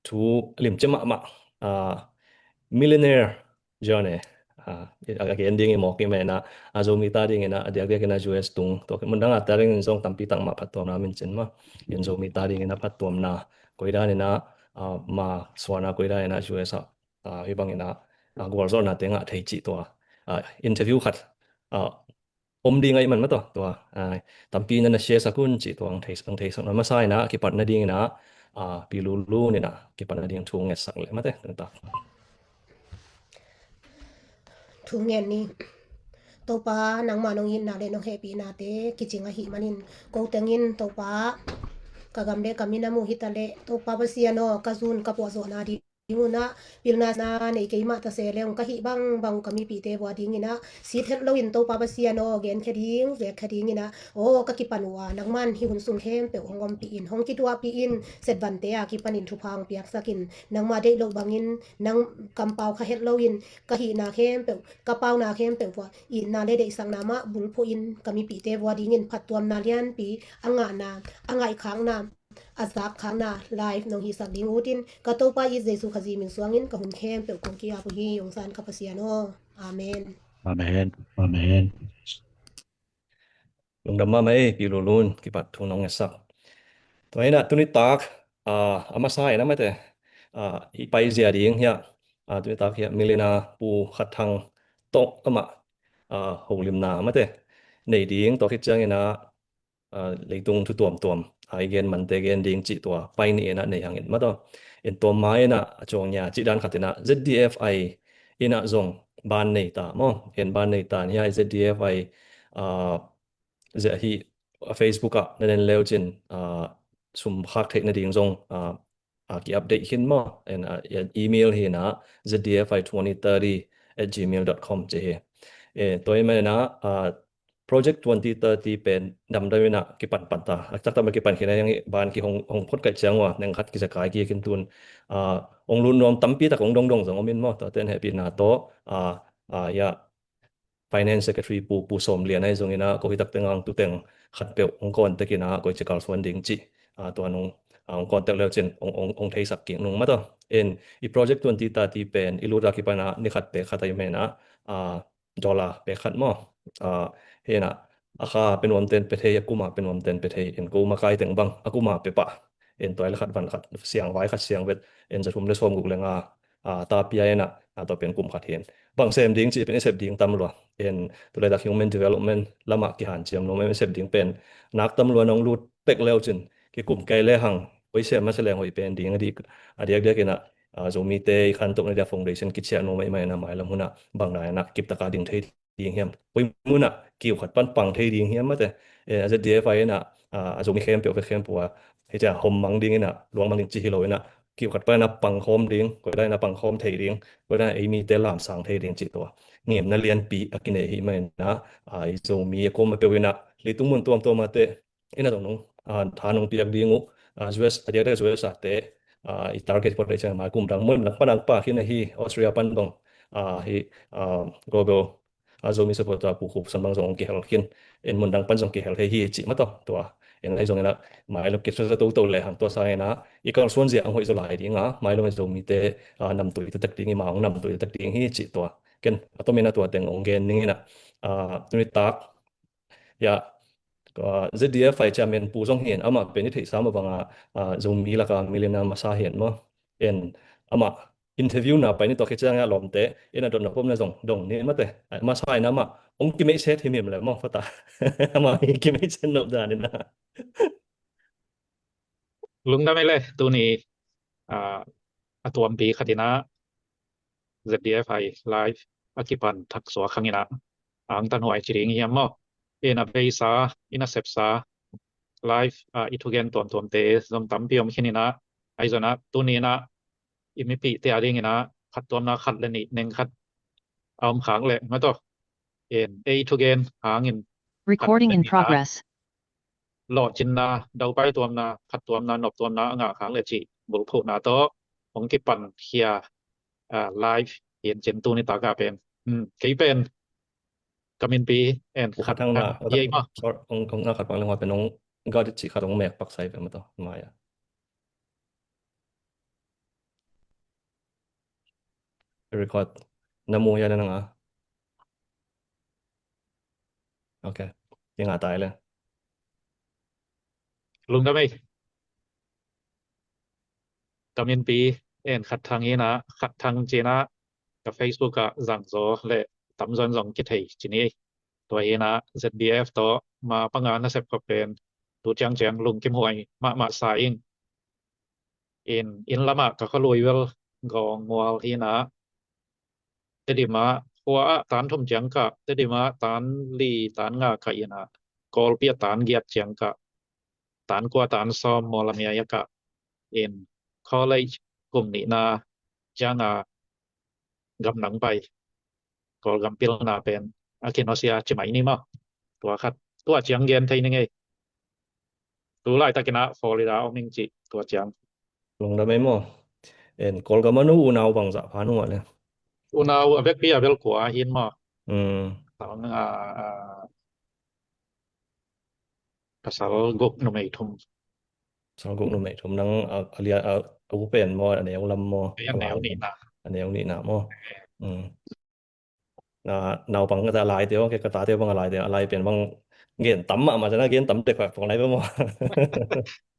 tu lim chema ma millionaire journey again ding mo ki mena azomi ta ding na dia na US tung to mundang ataring song tampi tang ma patom na min chen ma yen zomi ta ding na patom na koida ni na ma swana koida na US ibang ina gol zon na tenga thei chi to interview khat ding ai man ma to tampi na share sakun chi to ang thei sang ma sai na ki pat na ding na pilulu ni na ki pat na ding thung nge sak le ma te ta thung nge ni to pa nang manong yin na le no happy na te kichinga hi manin ko tengin to pa kagamle kamina mu hitale to pa basiano kazun kapo zo na di nguna pilna na nei keima ta se leong ka hi bang kami pi te wa ding ina si thet lo in to pa basiano gen khading ve khading ina ka ki panwa nangman hi hun sung hem pe ongom pi in hong ki tua pi in set ban te a ki panin thu phang piak sakin nangma de lo bangin nang kampau kha het lo in ka hi na khem pe ka pau na khem pe wa in na le de sang na ma bul pho in kami pi te wa ding in phat tuam na lian pi anga na angai khang na azab khang na live no hi sak ding utin ka to pa is jesu khazi min suangin ka hun khem pe kong ki a pu hi yong san ka pasiano amen amen lung damma mai pilulun ki pat thung nong sak to ina tuni tak ama sai na ma te i pai zia ding ya tuni tak ya milena pu khathang tok ama holim na ma te nei ding to khit chang ina leitung thu tuam again man te gen ding chi to pai ni na nei hangin ma to en to mai na chong nya chi dan khatina ZDFI ina zong ban nei ta mo en ban nei ta ni ZDFI ze hi Facebook na den leujin sum khak thek na ding zong ki update hin mo en email hi na zdfi2030@gmail.com je he toy me na project 2030 pen dam da na ki pan ta tak ta ma ki pan khina yang ban ki hong phot ka chang wa nang khat ki sa kai ki kin tun ong lun nom tampi ta kong dong zong omin mo ta ten happy na to ya finance secretary pu som lian ai zong ina ko hi tak tengang tu teng khat pe ong kon te kina ko chekal funding chi to anong ong kon te le chen ong thei sak ki nung ma to en I project 2030 pen ilu ra ki pana ni khat pe khatai me na dollar pe khat mo he na akha penwam ten pe thei akuma penwam ten pe thei en ko ma kai teng bang akuma pe pa en toil khat van khat siang vai khat siang vet en zathum le som gu lenga ta pia ena to pen kum khat hen bang sem ding chi pen sep ding tam lo en to le da human development lama ki han chiam no me sep ding pen nak tam lo nong lut pek leo chin ki kum kai le hang oi se ma se leng oi pen ding adi de kena zomi te khan to ne da foundation ki chia no mai na mai lam huna bang na na kip ta ka ding thei ding hiam oi muna kiu khat pan pang thei ding hiam ma te as a DFI na zomi khem pe khem puwa he ja hom mang ding ina luang mang chi hilo ina kiu khat pa na pang khom ding ko da na pang khom thei ding ko da ai mi te lam sang thei ding chi to ngem na lian pi akine hi mai na ai zomi ko ma pe wina li tung mun tuam to ma te ina dong nong tha nong piak dingu US adia da US ate I target population ma kum dang mun lang panang pa hin hi Austria pan dong hi global zomi support pu khup sambang zong ki hel kin en mun dang pan zong ki hel hi chi ma to en ai zong ina mai lo ki sa to le hang to sa ina I kal suan zia ang hoi zo lai ding mai lo zomi te nam tu te tak ding ma ong nam tu te tak ding hi chi to ken ato mena to teng ong gen ning ina tuni tak ya ZDFI chairman pu zong hian ama pe ni thei sama banga zomi la ka milena masa hian mo en ama interview na pa ni to khechang ya lom te ina don pom na zong dong ni ma te ma sai na ma ong ki me set hi mem le mo fata ama ki me chen no da ni na lung da mai le tu ni atuam pi khatina ZDFI live akipan thak so khangina ang tan hoi chiring hiam mo ena beisa ina sepsa live itugen tom te zom tam piom khinina aizona tu ni na imipi te ading ina khat tom na khat le ni neng khat khang le ma to en itugen hangin recording in progress lo chinna dau pai tom na khat tom na nop tom na anga khang le chi bul phu na to ong ki pan khia live yen chen tu ni ta ka pen kei pen kamin pi en khat hang na ye ma ong na khat pang le wa pen ong ga chi khat ong mek pak sai pe ma to ma ya record namu ya na nga okay yang atai le ลุงได้ไหมตำเนียนปีขัดทางนี้นะขัดทางจีนะกับ Facebook ก็สั่งโซและตำจนส่งกิจให้จีนี้ตัวนะ ZDF ต่อมาปังงานนะเสพก็เป็นดูจังจังลุงกิมหวยมาสายอินละมาก็เขาลอยเวลกองมัวที่นะแต่ดิมาหัวตานทมจังก็แต่ดิมาตานลีตานงาก็อีนะกอลเปียตานเกียดจังก็ตานกว่าตานซ้อมมอลเมียยะก็college กลุ่มนี้นะจังกำลังไปก็กำปิลนาเป็นอากินอเซียจิไหมนี่มั้งตัวคัดตัวจังเรียนไทยนี่ไงตัวไล่ตะกินะฟลอริดาออมิงจิตัวจัง lung da mai mo kol ga manu unau bang za phanu le unau avec bia bel kwa hin ma tang pasal gok no mai thum sang gok no mai thum nang alia au pen mo ane ulam mo ya neu ni na ane ni na mo na nau bang ga lai teo ke ka ta teo bang lai teo lai pen bang gen tam ma jana gen tam te kwa phong lai mo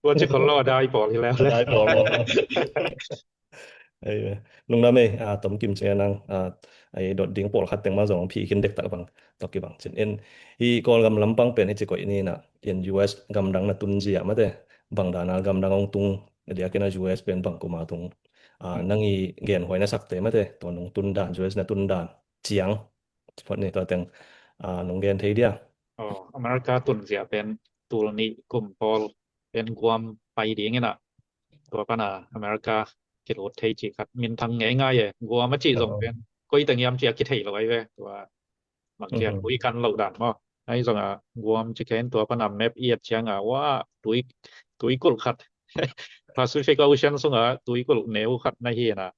ควรจะคนรอได้พอแล้ว ได้พอlung da mai tom kim che nang ai dot ding pol khat teng ma zong phi kin dek tak bang tok ki bang chen en hi kol gam lampang pen hi che ko ini na in US gam dang na tun ji ma de bang da na gam dang ong tung dia ke na US pen bang ko ma tung nang i gen hoi na sak te ma de to nong tun dan US na tun dan chiang phot ni to teng nong gen thei dia อเมริกาตุนเสียเป็นตุลนิกลุ่มพอลเป็นความไปดีงี้น่ะตัวปะนะอเมริกาคิดรถไทยจิคัดมินทางง่ายๆกัวมาจิส่งเป็นก็อีตังยามจิคิดให้เราไว้เว้ยตัวบางทีคุยกันเราด่านบ่ให้ส่งกัวมจิเห็นตัวปะนะแมปเอียดเชียงว่าตุยกุลขัด Pacific Ocean ส่งตุยกุลแนวขัดในเฮียน่ะ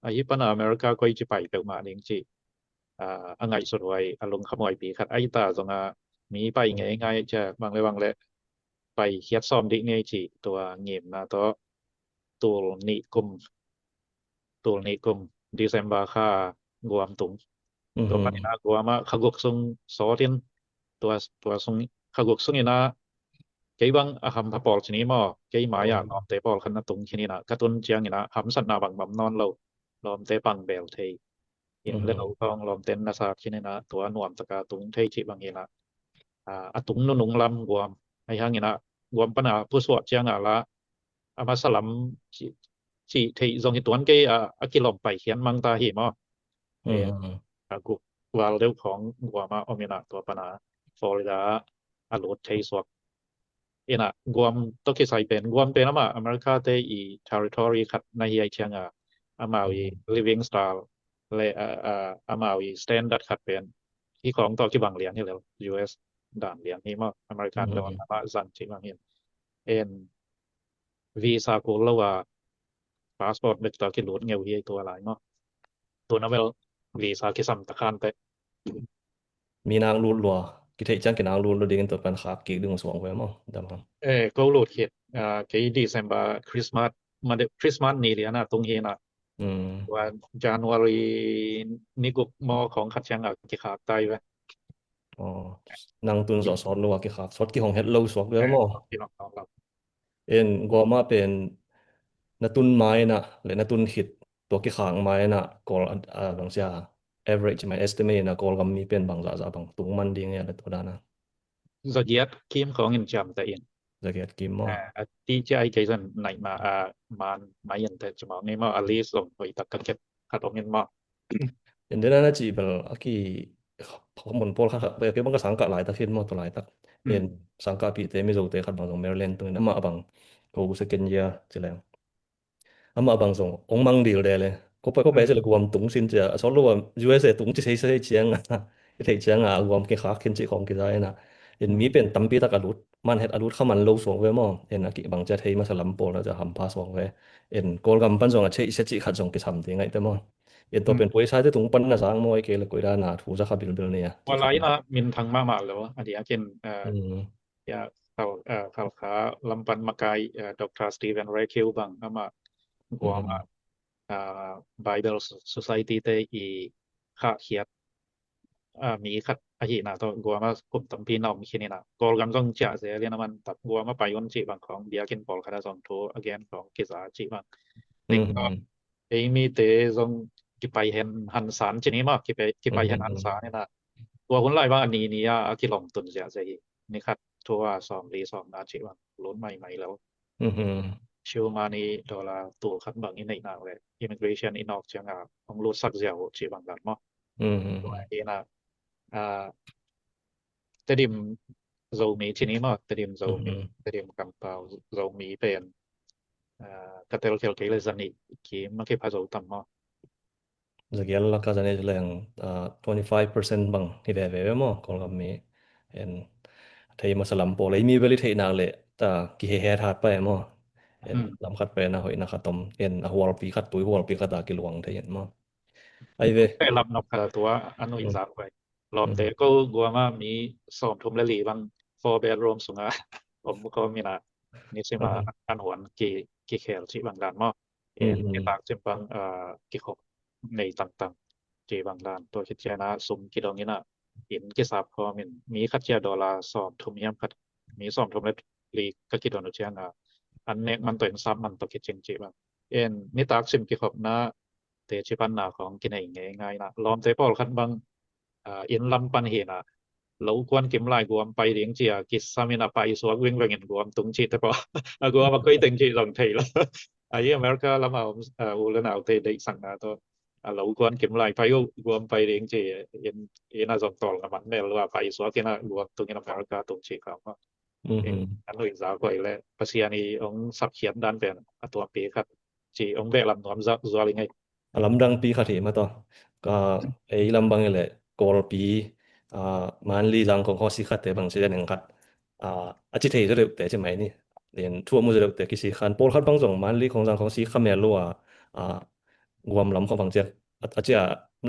ไอ้ปะนะอเมริกาก็จิไปเปิดมาเองจิอังไงสุดไว้อารมณ์ขโมยปีคัดไอ้ตาส่งมีไปง่ายๆจะบางเลยไปเฮ็ดซ่อมดิเนี่ยจิตัวเงียมนะตัวนิกุมDecember ค่ากวมตุงตัวมันนะกวมาขกกซุงสอตินตัวซุงขกกซุงนี่นะเกบังอะคำพะปอลชนี้มอเกหมายะนอมเตปอลคันนะตุงชนี้นะกะตุนเจียงนี่นะหำสันนาบังบำนอนเราลอมเตปังเบลเทอินเลเอาทองลอมเต็นนะซาชนี้นะตัวนวมตะกาตุงเทจิบางนี่นะอะตุงนุงลำกวมไอ้หังนี่นะกวมปะนะผู้สวดเจียงละอามาสลัมจิเทยงตวนเกอะกิลอมไปเขียนมังตาหิมอกุวาลเดวของกวมาออมินะตัวปะนะฟลอริดาอะโลดเทยสวกนะกวมตกิไซเป็นกวมเป็นอเมริกาเตอี territory ขัดในเฮียเชียงอามาวี living style และอามาวี standard ขัดเป็นที่ของตอกิบังเลียนนี่แล้ว US ด่านเลียนนี่มออเมริกันแล้วมาสั่นจิบางเห็นvisa ko lawa passport bet ta ki lot ngeu hi to lai mo to na vel visa ki sam ta khan te มีนางรูลลัวกิเทจังกินางรูลดงตัวกันขากิดึงสวงไว้มั้งดำครับก็โหลดเฮ็ดki December Christmas มาเด Christmas นี่เลยนะตรงเฮนะว่า January นี่กุมอของขัดจังกิขาใต้ไว้นางตุนสอนลัวกิขาสดกิของเฮ็ดโลสวกไว้มั้งก็มาเป็นนาตุนไม้นะหรือนาตุนหิดตัวกี่ขางไม้นะก็บางเสีย average ไม่ estimate นะก็กำมีเป็นบางจะบางตุงมันดีเนี่ยอะไรตัวนั้นนะจะเกียดคิมของเงินจำแต่เองจะเกียดคิมมั้งที่ใจใจสันไหนมามันไม่ยันแต่จะบอกนี่มั้งอลิสลงไปตักกันเก็บขัดเงินมั้งอย่างนั้นนะจีเปล่ากี่หมุนโพลครับเกี่ยวกับสังกัดหลายตะเคียนมั้งตัวหลายตะสังกัดปีเตมิโซเตขัดบางตรงเมริแลนด์ตรงนั้นมาบางกูสเกนเยียจะแล้วมาบางส่งองมังดีเลยก็ไปจะเลยกวมตุงสินจะสอนรู้ว่า USA ตุงจะใช้เจียงที่เจียงกวมกี่ขาขึ้นจิของกี่ได้นะมีเป็นตั้มปีตะกรุดมันเฮ็ดอรุดเข้ามันโลสวงไว้มั้งกี่บางจะเทมาสลัมโปแล้วจะทำพาสวงไว้กอลกำปั้นส่งใช้จิขัดส่งกี่ทำยังไงแต่มั้งตัวเป็นผู้ใช้ที่ตุงปั้นนะสังมวยเกลกุยดานาถูจะขับบิลเนี่ยว่าไรนะมินทางมาแล้วอันนี้เช่นอย่าข่าวขาลำปันมาไกดร. สตีเวน เรคิลบังมากวม Bible Society te i kha khiat mi khat a hi na to gua ma kum tam pi nom khini na gol gam jong cha se le na man tak gua ma pai on chi bang khong bia kin pol kha da song tho again khong ki sa chi bang อื ting ม ก็ei mi te jong ki pai hen han san chi ni ma ki pai hen han sa ni naตัวคนหลายบางอันนี้นี่ki lom tun sia se hi ni khat tho wa som li som na chi bang lon mai maiแล้ว อืม ชิวมานี่ดอลาตัวคัดบางอีในหน้าเลย immigration อีนอกจังของรู้สักเสียวชีบางกันมั้ง อืม ตัวเองนะแต่ดิมเรามีที่นี้มั้งแต่ดิมเรามีแต่ดิมกำเปล่าเรามีเป็นกระเตลเกลเกลเลยสนิทกี่มันแค่พาเราทำมั้ง Zagial la ka jane lang 25% bang hi ve mo kol gam mi en thei masalam po lai mi beli thei na le ta ki he that pa mo en lam khat pe na hoi na khatom en a hwal pi khat tui hwal pi khata ki luang thei en mo ai ve ได้รับนกตัวอนุอิสระไปรอบเตก็กลัวว่ามีสอมทุมและหลีบาง for bedroom สูงผมก็มีนะนี่ใช่มาอันหวนกี่แคลที่บางด้านมั้งที่ตากจึงบางกี่ขบในต่างๆที่บางด้านตัวคิดเจนะสมกี่ดองนี้นะเห็นกี่ทราบพอมีคัดเจดอลลาร์สอมทุมยามคัดมีสอมทุมและหลีก็กี่ดอนเจนะอันเนกมันตัวซ้ำมันตัวคิดจริงๆบางนี่ตากจึงกี่ขบนะเตชิปันนาของกินเองง่ายๆนะล้อมใจปอลคันบางอินลำปันเห็นเราควรกิมลายกวมไปเลี้ยงเจียกิสามินาไปสวกวิ่งเงินกวมตุงชีแต่ปอกวมมาก็ตึงชีลงไทยแล้วไอ้อเมริกาแล้วมาอุลนาเตได้สั่งนะตัวเราควรกิมลายไปกวมไปเลี้ยงเจียเอ็นน่าสมตอลกับมันแม่ว่าไปสวกที่น่ากวมตุงอเมริกาตุงชีครับอันนู้นสาวก็อีกแล้วภาษานี้องสับเขียนด้านเป็นตัวปีครับจีองแบกลำนวมซัวลิงไงlamdang pi khati ma to ka ei lambang le kol pi manli jang kong ho si khat te bang se nen khat achi thei de te che mai ni len thua mu de te ki si khan pol khat bang jong manli kong jang kong si khamel lo guam lam kong bang che achia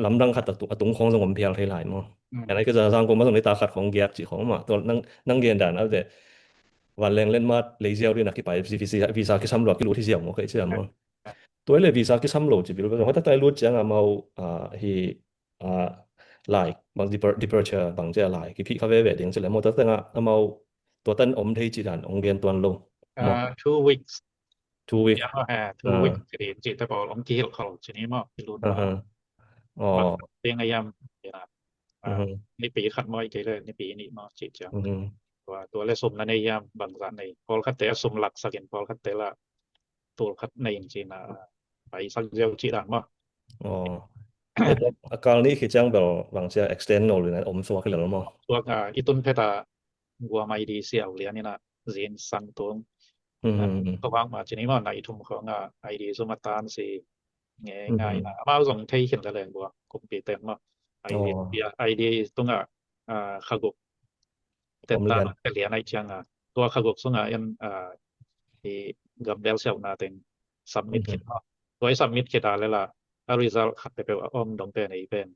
lamdang khat tu atung kong jong om phial thei lai mo anai ke jang kong ma jong ni ta khat kong gyap chi kong ma to nang gen dan au deวันแรงเล่นมาเลเซียด้วยนะที่ไปวีซ่าที่ซ้ำหลอกที่รู้ที่เสียงก็ใช่มั้ยตัวเลยวีซ่าที่ซ้ำหลอกจิบิรู้ว่าถ้าได้รู้จังมาฮีlike บาง departure บางจะ like ที่พี่เขาเวดิ่งสิแล้วมอตั้งมาตัวตั้นอมที่จีดันองเรียนตัวลง2 weeks 2 weeks 2 weeks สิจิตะบอกอมที่เขาชนิดมาที่รู้ว่าเตียงยามในปีขัดมอยเกเลยในปีนี้มาจิจังว่าตัวเลสมในยามบางสันในพอลคัดเตสมหลักสักพอลคัดเตละตัวคัดในจริงนะไปสักเดียวจิดันมาอาการนี้คือจังแบบบางจะ extend หรือนะอมสวกขึ้นแล้วมั้งตัวอีตุนเพตากัวไม่ดีเสียวเรียนนี่นะเรียนสังตัวก็วางมาชนิดว่าในทุ่มของID สมตานสิง่ายๆนะมาส่งที่เขียนแรงบัวคอมพิวเตอร์มา ID ตรงขกุแต่ตามเรียนในจังตัวขกุส่งอันที่กับเดลเซลนาเต็ง submit ขึ้นมาตัว submit ขึ้นได้แล้วล่ะresult ขัดไปว่าอ้อมดงเป็นอีเป็น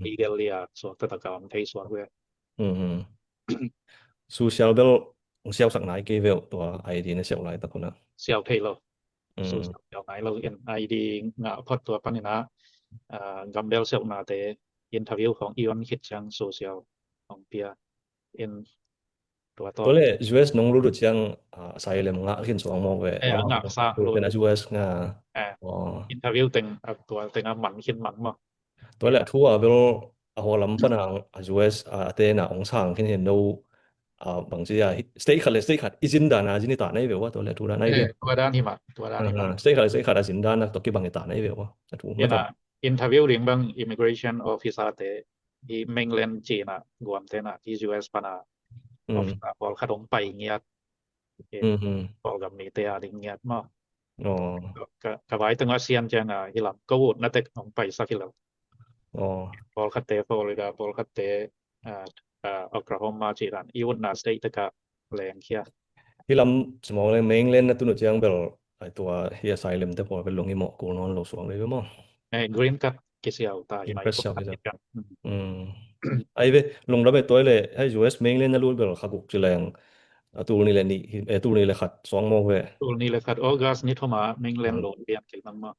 legal เรียสวกตะกรรมไทยสวกเว้ยsocial bill เสียวสักไหนเกเวลตัว ID ในเสียวไหนตะคนนะเสียวไทยเราสู่เสียวไหนเรา ID งะพอตัวปันนี่นะกับเดลเซลนาเตinterview ของอีออนคิดจัง social ของเปียตัวเลย US นงรู้จังasylum งะขึ้น2มองเว้ยงะซะเป็น US งะinterview เต็งตัวเต็งมันขึ้นมันมาตัวเลยทั่วเวลเอาลำปนัง US เตนะองศาขึ้นเห็นดูบางทีstate ขัดอีจินดานะจินิตาในเวลว่าตัวเลยทุกด้านในเวลตัวด้านที่มาตัวด้านที่มา state ขัดจินดานะตัวกี่บางตาในเวลว่าถูกมั้ย interview เรื่องบาง immigration officer เตที่ mainland จีนรวมเตนะที่ US ปนะพอขดงไปเงียดพอกับมีเตอะเงียดมากก็ไว้ตั้งว่าเซียนจังฮิลับก็วูดนะแต่ของไปสักฮิลับพอคัดเตฟลอริดาพอคัดเตโอคลาโฮมาจีรันอีวนนาสเตทก็แรงเคียฮิลับสมองเลยเมงเล่นนะตุนจังเบลไอตัวเฮียไซเลมแต่พอเป็นลงหิมะกูนอนโลสวงเลยมั้งกรีนคัทกิเซียวตาไม่ก็กันไอ้เว้ลงระเบิดตัวเลยให้ US เมงเล่นนะรู้เบลขักุกจิแรงตัวนี้แหละนี่ตัวนี้เลยขัด2โมงเว้ยตัวนี้เลยขัดออกัสนี่เข้ามาเมงเล่นโหลดเรียนเก่งมาก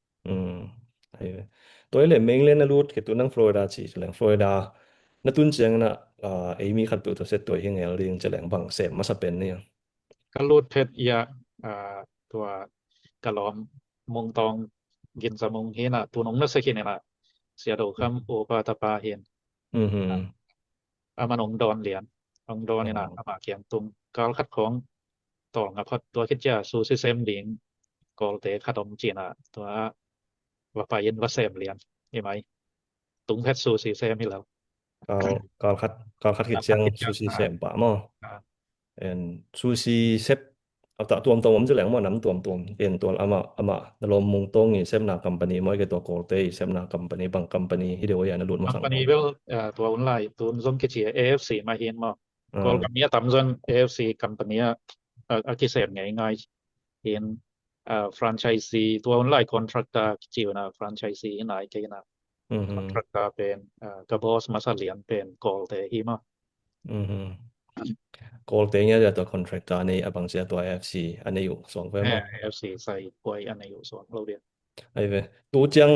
Ai toi le mainland na lut ke tu nang Florida chi lang Florida na tun chiang na ai mi khat tu to set toi hing el ring chelang bang sem ma sa pen ni ก็รูดเพชรยาตัวกะหลอมมงตองกินสมงเฮนะตัวนงนักสกินนี่ล่ะเสียดอกคำโอปาตาปาเห็นมานงดอนเหรียญองดอนนี่ล่ะมาเกียงตุงกาลคัดของตองกับตัวคิดจะซูซิเซมดิงกอลเตขดมจีน่ะตัวว่าไปยินว่าเซมเหรียญใช่ไหมตุงเพชรซูซิเซมนี่แล้วกาลคัดคิดเชียงซูซิเซมปะมอen sushi sep ta tuam tuam je lang mo nam tuam tuam en tol ama dalom mung tong ni sep na company moi ke to kolte sep na company bang company hi de ya na lut ma sang company vel ตัวออนไลน์ตัวซอมke chi AFC มาเห็นมอกอลกับเมียตำจน AFC company กิเสพง่ายๆเห็นfranchisee ตัวออนไลน์ contractor จิวนะ franchisee ไหนเกนะ contractor เป็นกะบอสมาซะเหรียญเป็นกอลเตฮิมKolte nya ja to contractor ni abang sia to AFC อันนี้อยู่2เว้ย AFC ใส่ป่วยอันนี้อยู่2เราเรียนไอ้เว้ยตูจัง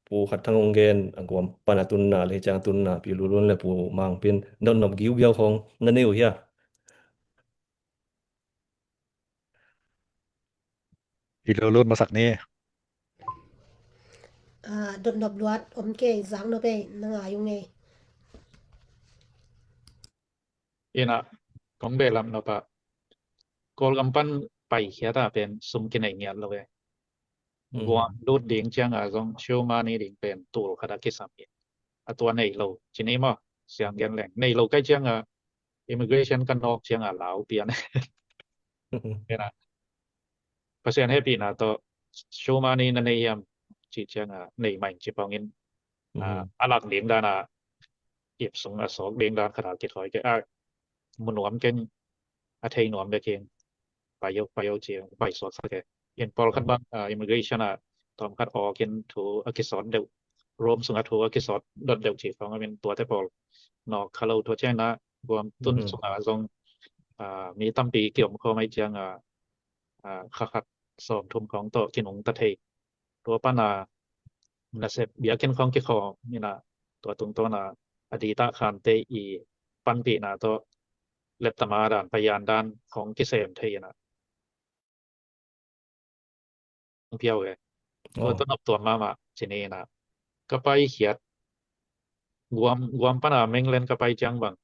ปูขัดทางองเกนอังกวมปานาตุนนาเลยจังตุนนาปิลุลุนleปูมางเป็นนนนบกิวเบียวของนั่นนี่อยู่เฮียอีโลลุนมาสักนี้ดนดบลวดอมเกจังโนเปนังอายุงเงเอนะของเบลัมเนาะปะกอลกำปั้นไปเขียตาเป็นซุมกินไอเงียดเลยกวมดูดดิงจังจงชิวมานี่ดิงเป็นตูลคดากิสามีตัวในโลจินี้มอเสียงแกนแหลงในโลใกล้จังimmigration กันนอกจังลาวเปียนเอนะเปอร์เซ็นต์ให้ปีนะตัวชิวมานี่นั่นเองจิจังในใหม่จิปองอินอลักเลียงดานาเก็บสงอสอกเลียงดานขนาดกิถอยแกมนวมเก่งอาเทยนวมเบเกงไปโยเจียงไปสอดสักแกเห็นพอคัดบังimmigration ตอมคัดออกเห็นถูอกิสอนเดวรวมสงถูอกิสอนดดเดวจีฟองเป็นตัวแต่พอนอกคาโลตัวแจ้งนะรวมต้นสงทรงมีตั้มปีเกี่ยวกับไม่จังคัดสอบทุมของโตกินงตะเทตัวปานานะเสเบียกินของกิขอนี่นะตัวตุงตัวนะอดีตคานเตอีปันปีนะตัวเล็บตมาด่านพยานด้านของกิเสมเทนะเพียวเลยตัวต้นอบตัวมาชนีนะก็ไปเขียดกวมปานาเมงเล่นก็ไปจังบัง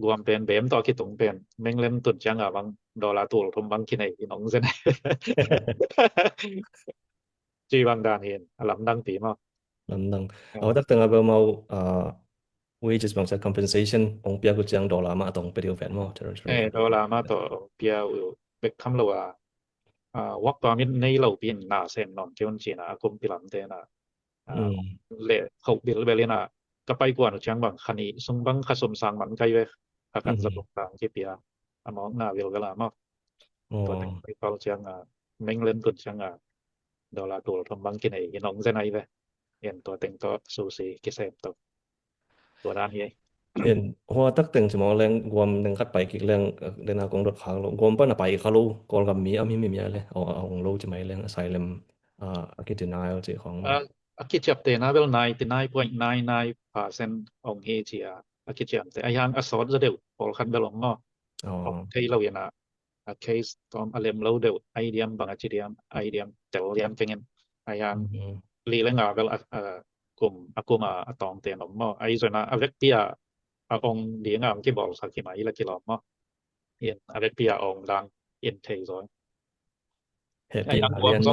กวมเป็นเบมต่อคิดตรงเป็นเมงเล่นตุนจังบังดอลลาร์ตัวทมบังคินไอ้น้องเซนจีบางดานเห็นลำดังปีมากลำดังเอาตักตึงเอามาwages บางสัก compensation องเปียกุจังดอลลาร์มาตรงไปเดียวแฟนมั้งดอลลาร์มาต่อเปียเบกคำเราวักปามินในเราเปลี่ยนหน้าเส้นนอนเจ้าจีน่ะกุมปิลัมเตนะเละเขาเบลเลยนะก็ไปกว่าจังบางคันนี้ซุงบังขสมสังมันใกล้เว้ยอาการสะดวกต่างที่เปียมองหน้าเวลกะลามากตัวนึงไปเขาจังเมงเล่นตุนจังดอลลาร์ตัวทำบังกินไอ้น้องเซนไอ้เว้ยเห็นตัวเต็งตัวซูซีกิเซมตัวด้านนี้เห็นหัวตักตึงสมองแรงกวมนึงคัดไปกิกแรงเดินากงรถขางลงกวมปะน่ะไปเขาลูกอนกับมีมีอะไรเอาของลูกจะมั้ยแรง asylum akit denial จิของakit จับเตนะเวล99.99% องเฮจิakit จับแต่อย่างอสอดจะเดวพอคันเบลงของที่เราอย่างcase ตอมอเลมเราเดวไอเดียมบางจิเดียมไอเดียมแต่เรียมเป็นอย่างลีแรงเวลกลุ่มaku ma atong te no mo ai zona avec pia ong dia ngam ki bol sa ki mai la ki lo mo yen avec pia ong dang yen thei zo he pia lian ma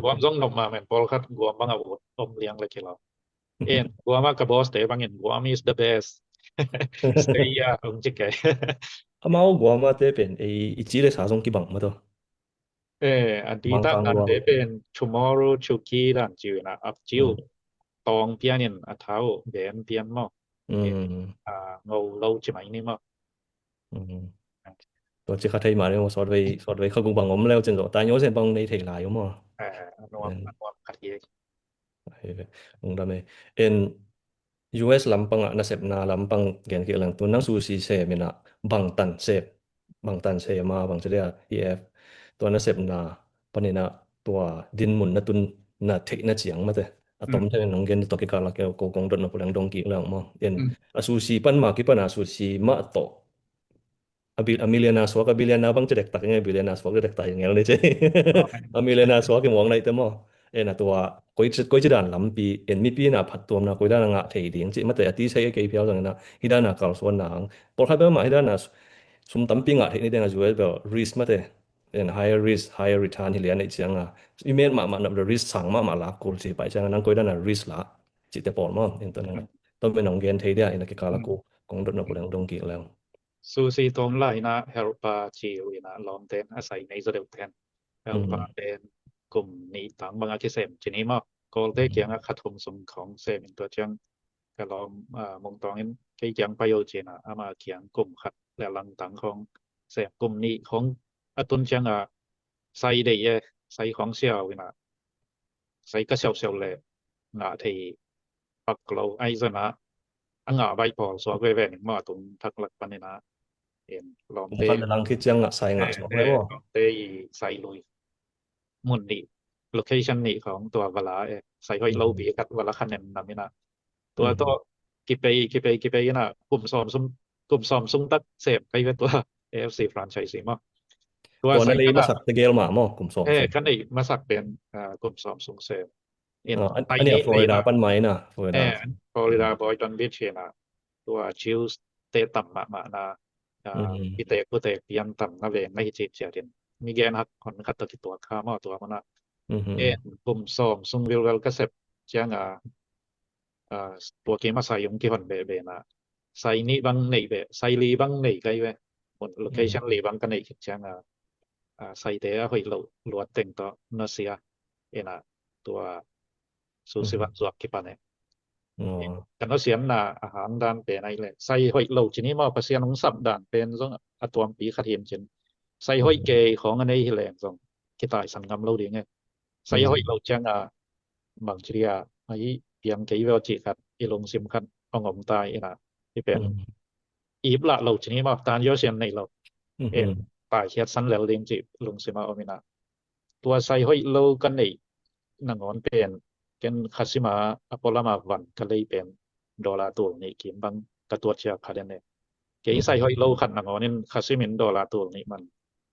guam zong no ma men pol khat guam bang awu om liang la ki lo en guam ka boss te bang en guam is the best stay ya ong chi ke amao guam ma te pen e chi le sa song ki bang ma to อดีตนั้นได้เป็น tomorrow chuki ด้านจิวนะอับจิวตองเปียนเท้าแบนเปียนมอเงาเราจะไหมนี่มอตัวจิคาไทยมาเนี่ยสอดไว้เขากุบังอมแล้วจนตายโยเซนบังในไทยหลายอยู่มอนวมขัดเยองดาเมen US ลำปังนะเสพนาลำปังแกนเกลังตัวนังซูซีเซมินะบังตันเซมาบังจะเรียก EF ตัวนะเสพนาปะนี่นะตัวดินหมุนนะตุน na thei na chiang ma te atom the nong gen to ki ka la ke ko kong dot na pulang dong ki lang mo en asusi pan ma ki pan asusi ma to Amiliana swak Amiliana bang cedek tak nge Amiliana swak cedek tak ngel ni che Amiliana swak ki mong nai te mo en atwa koi chidan lam pi en mi pi na phat tom na koi da nga thei ding chi ma te ati sai ke piao jang na hidana kal swan na por kha ba ma hidana sum tam pi nga thei ni de nga juel be risk ma te en higher risk higher return hi lian ai chiang a email ma na risk sang ma la kul chi pai chang nang koi da na risk la chi te por mo en to na to be nong gen thei dia en ki kala ko kong dot na pulang dong ki lang Susi tong lai na helpa chi wi na lom ten อาศัยในสะดวกแทน helpa เป็นกลุ่มนี้ต่างบางอาทิเสมทีนี้มาก็ได้เกี่ยงขัดทุนสงของเสมตัวจังก็ลองมองตองนั้นเกี่ยงประโยชน์เจนะเอามาเกี่ยงกลุ่มขัดและลังต่างของเสมกลุ่มนี้ของตุนจังใส่ได้ใส่ของเสี่ยวนะใส่ก็เสี่ยวๆเลยนะที่ปักเราไอ้ซะนะใบพอสวกแว่ๆมาตรงทักหลักปันนี่นะเห็นลองเตะ lang ki chang nga sai nga so le mo เตะใส่ลุยมุนนี่โลเคชั่นนี่ของตัวเวลาใส่ห้อยโลบีกับเวลาคะแนนนำนี่นะตัวต่อกิไปนะกลุ่มซ้อมซุ่มตักเสพไปเป็นตัว AFC franchise มั้งตัว นั้นเลยมาสักตะเกลมาหม้อกลุ่ม2คันนี้มาสักเป็นกลุ่มซ้อมซุ่มเสพอันนี้ฟลอริดาปันไหมนะฟลอริดาบอยจอนบีชนะตัวชิลส์เตะต่ำมานะพิเตกผู้เตกเปลี่ยนต่ำนะเวนไม่จิตเสียเด่นมีแกนหักคนคัดตัวข้ามาตัวมันนะกลุ่มซ้อมซุ่มวิลเวลก็เสพจังตัวเกมมาใส่ยงกี่คนเบนะใส่นี่บางไหนเบใส่ลีบางไหนไกลเว้หมดโลเคชั่นลีบางกันไหนจังใส่เตะห้อยลวดเต็งต่อเนเซียนะตัวสุสิวัตสวกกี่ปานเนี่ยกันเสียมน่ะอาหารด้านเป็นไอ้เลยใส่ห้อยโลทีนี้มาประเสียนของสับด้านเป็นซงตัวปีขัดเห็นจังใส่ห้อยเกยของอันนี้แหลงซงกี่ตายสังกำโลดีไงใส่ห้อยโลจังบางทีไอ้เพียงเกยเวลจิคัดอีลงซิมคัดเอางมตายนะที่เป็นอีบละโลทีนี้มาตานยอเสียนในโลตายเฮ็ดสันแล้วเลี้ยงจิลงซิมาเอามินะตัวใส่ห้อยโลกันนี่นางอนเป็นกันคาซิมาอพอลามาวันก็เลยเป็นดอลลาร์ตัวนี้กินบางกระตัวเชียคาเดนเนี่ยเกยใส่ห้อยโลคันนางอนนี่คาซิมินดอลลาร์ตัวนี้มัน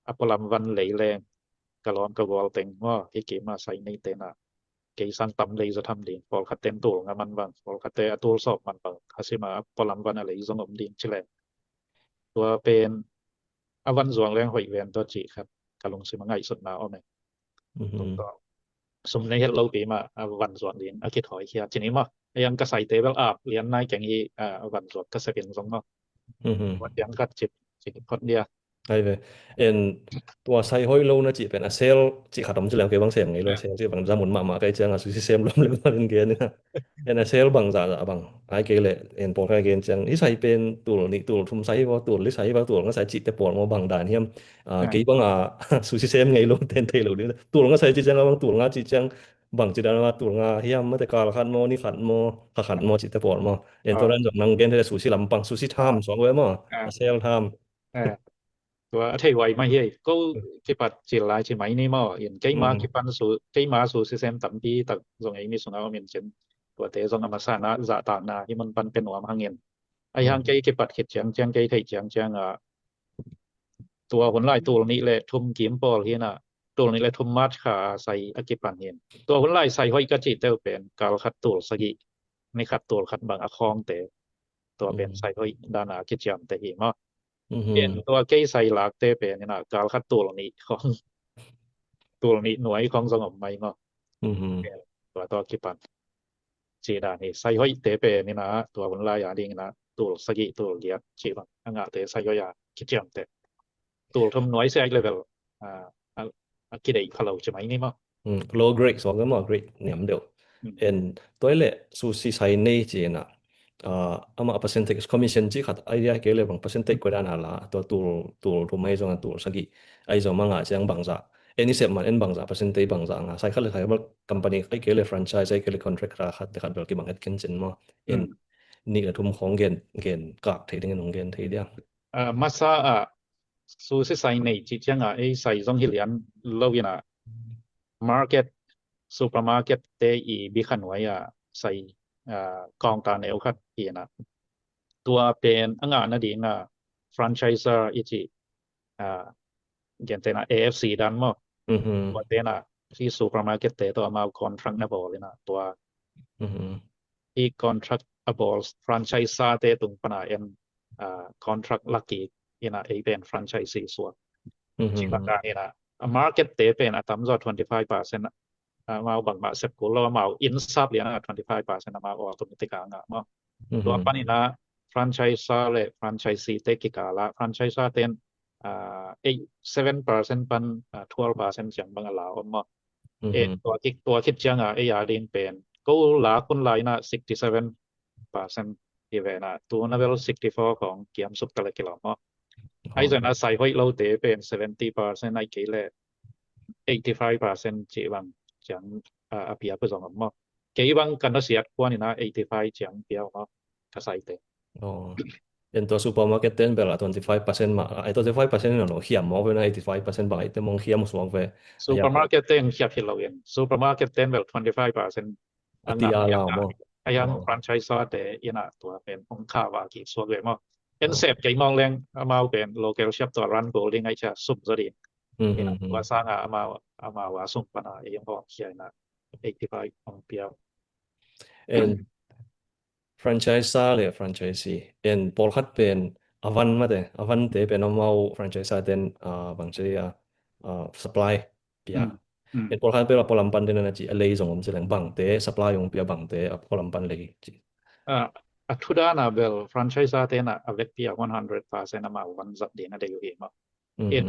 อพอลามวันไหลแรงกะร้อนกะวอลเต็งว่าเกมาใส่ในเตนะเกยสังตำเลยจะทำดีพอคัดเต็มตัวงมันบางพอคัดแต่ตัวสอบมันบางคาซิมาอพอลามวันอะไรสงบดีชิแลตัวเป็นอวันสวงแรงห้อยเวนตัวจิครับกะลงสิมาง่ายสุดนาเอาแม่ก็สมในเฮ็ดเราปีมาวันสวนเรียนคิดถอยเคียทีนี้มายังก็ใส่เตเบิลอัพเรียนในแก่งอีวันสวนก็สิเป็นสงเนาะวันยังก็จิพอดเดียใช่เว้en ตัวใส่ห้อยโลนะจิเป็นเซลจิขัดมจิแล้วเกบางเสียงไงเลยเซลจิบางจามุนมาไกจังสุสิเซมลมเลยมาเป็นเกนนะenเซลบางจะบางไอเกเลen ปอไกเกนจังที่ใส่เป็นตัวนี่ตัวทุ่มใส่บ่ตัวหรือใส่บ่ตัวก็ใส่จิแต่ปอมาบางด่านเฮียมเกบางสุสิเซมไงโลเต็นเทโลนี่ตัวก็ใส่จิจังบางตัวงาจิจังบางจิดามาตัวงาเฮียมมาแต่กาลขัดโมนี่ขัดโมขัดโมจิแต่ปอมาen ตัวนั้นจังนังเกนได้สุสิลำปังสุสิทามสองไว้มาเซลทามตัวไทยไว้มาเฮ้ยก็คิดปัดจิหลายใช่ไหมนี่มาเห็นไกมาคิดปันสู่ไกมาสู่ซิสเต็มตำปีตักสงไอ้นี่สงเอาเมียนเช่นตัวเตสงอมาสานะจะตานาที่มันปันเป็นหัวมังเงินไอ้หางไกคิดปัดเฮ็ดจังไกไทยจังตัวคนหลายตัวนี้แหละทุ่มกิมปอลเฮียน่ะตัวนี้แหละทุ่มมัดขาใส่อกิปันเห็นตัวคนหลายใส่ห้อยกะจิเตเป็นกาลคัดตัวสกิไม่คัดตัวคัดบางอคองแต่ตัวเป็นใส่ห้อยดานาคิดจังแต่เห็นมาเห็นตัวเกยใส่หลักเตเป็นนี่นะกาลคัดตัวนี้ของตัวนี้หน่วยของสงบใหม่เนาะตัวกิปันจีดานี่ใส่ห้อยเตเป็นนี่นะตัวคนหลายอย่างนี้นะตัวสกิตัวเลียจีบังงะเตใส่ห้อยคิดจังแต่ตัวทำหน่วยใส่เลเวลคิดได้พะเราใช่มั้ยนี่มั้งlow grade สองก็มา grade เนี่ยมันเดียวen ตัวแหละสุสิใส่ในจีน่ะama percentage commission ji khat idea ke le bang percentage ko dan hala to tu mai jong tu sagi ai jong manga chang bangza any set man en bangza percentage bangza nga sai khal khai ba company kai ke le franchise ai ke le contract ra khat khat bel ki bang het ken chen mo en ni la thum khong gen kak thei ding nong gen thei dia masa su se sai nei chi chang ai sai jong hilian lo yana market supermarket te i bi khanwai sai kong ta neu khat ina tua pen anga na ding franchiser ichi gente na AFC dan mo อือฮึ ตัวเตนะที่ supermarket เตตัวมา contractable เลยนะตัว อือฮึ ที่ contractable franchise เตตุงปนาเอ็นcontract lucky เนะเป็น franchisee ส่วน อือฮึ จริงๆแล้วนะ market เตเป็นอัตราจอด 25% มาบางมาเสพกุลแล้วมาอินซับเลยนะ 25% มาออโตเมติกอ่ะมาตัวปนินะ franchise เลย franchisee เตกิกาละ franchise เตน7% ปัน12% จังบางลาวมาตัวคิดจังยาดิงเป็นก็ลาคนหลายนะ67% ที่เวนะตัวนั้นเป็น64ของเกียมสุกตะเลกิลมาไอ้ส่วนใส่ห้อยเราเตเป็น 70% ไอ้เกล85% จีบังจังอภิยาไปสองมาเกบังกันเสียกว่านี่นะ85จังเปียวมาก็ใส่เตอ๋อ en to supermarket ten bela 25% ma ai 25% no hiam mo ve na 85% ba ite mong hiam suang ve supermarket ten hiap hilo yen supermarket ten bel 25% ti ala mo ยัง franchise เตนะตัวเป็นองค์ค่าว่ากี่ส่วนเลยมั้งเอ็นเซฟใจมองแรงมาเป็น local shop ตัว run bowling ไอ้ชะซุปซะดิว่าสร้างมาว่าส่งปนายังพอเขียนนะ85ของเปียว en franchise เลย franchisee en pol khat pen avan ma de avan te pen mau franchise ten bang cheria supply pia en pol khat pe la polam pan den na chi alei zong om cheleng bang te supply ong pia bang te polam pan lei chiทุดานะเบล franchise เตนะอเวกเปีย 100% มาวันสัปดาห์นะได้อยู่เองมั้งเอ็น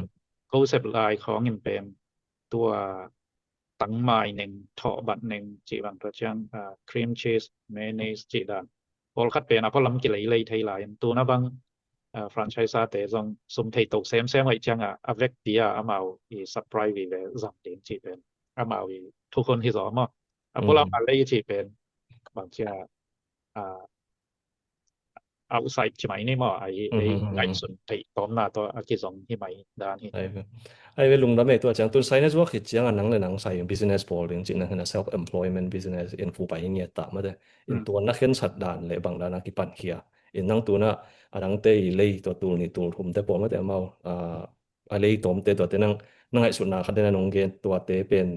เขาเซปไลน์ของอินเป็นตัวตั้งไม้หนึ่งทอบัตหนึ่งจีบังตัวจังครีมชีสเมเนสจีดานพอคัดเป็นพอลำกิเลยไทยไลน์ตัวนะบังfranchise เตจงสมเทตกเซมไว้จังอเวกเปียมาอีซัพพลายวีเวสัปดาห์จีเป็นมาอีทุกคนที่สอนมั้งพอลำอะไรจีเป็นบางทีoutside ใช่ไหมนี่มั้งไอ้ส่วนที่ตอนน่ะตัวที่สองที่ไม่ด้านนี้ai ve lung da me to chang tu sai na zo khit chang anang le nang sai business pol ding chin na self employment business in fu pai ni ta ma de in tu na khen sat dan le bang da na ki pan khia in nang tu na adang te le to tu ni tu thum te po ma te mau a le tom te to te nang ai sun na khat na nong gen to te pen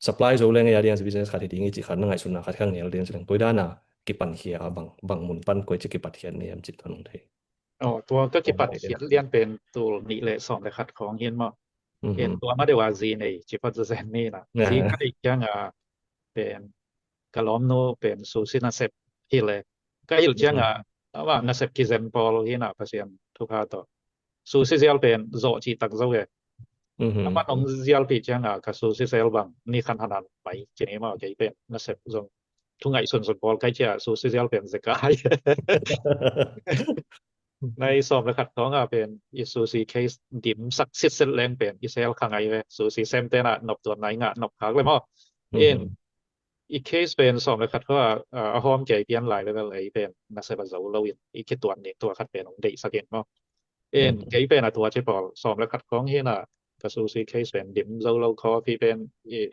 supply zo le ya dian business khat ding chi khat nang ai sun na khat khang nel den sing poi da na ki pan khia bang mun pan ko chi ki pat khian ni am chi ton the ตัวก็ที่ปัดเรียนเป็นตัวนี้เลย2เลยขัดของเห็นมั้งเห็นตัวมาได้ว่าจีนี่จิปัจจุบันนี่นะที่ก็อีกอย่างเป็นกะล้อมโนเป็นซูซินาเซปที่เลยก็อีกอย่างว่านาเซปกิเซนพอลที่น่ะเปอร์เซ็นต์ทุกตัวซูซิเซลเป็นโซจิตักโซเวมันองเซลปีจังกับซูซิเซลบางนี่คันขนาดไปจีนี่มาจะเป็นนาเซปซงทุกไงส่วนพอลใกล้จะซูซิเซลเป็นสกายในสอบนะครับของเป็นอิซูซีเคสดิมสักสิเซลแรงเป็นอิเซลข้างไงเว้ซูซีเซมเตนะนบตัวไหนนบขาเลยมั้งอีเคสเป็นสอบนะครับเพราะว่าหอมใจเปลี่ยนหลายเลเวลเป็นนักเซบะโซโลวินอีกตัวนี้ตัวคัดเป็นของเด็กสักเห็นมั้งเกยเป็นตัวที่พอสอบนะครับของเห็นก็ซูซีเคสเป็นดิมโซโลคอฟีเป็น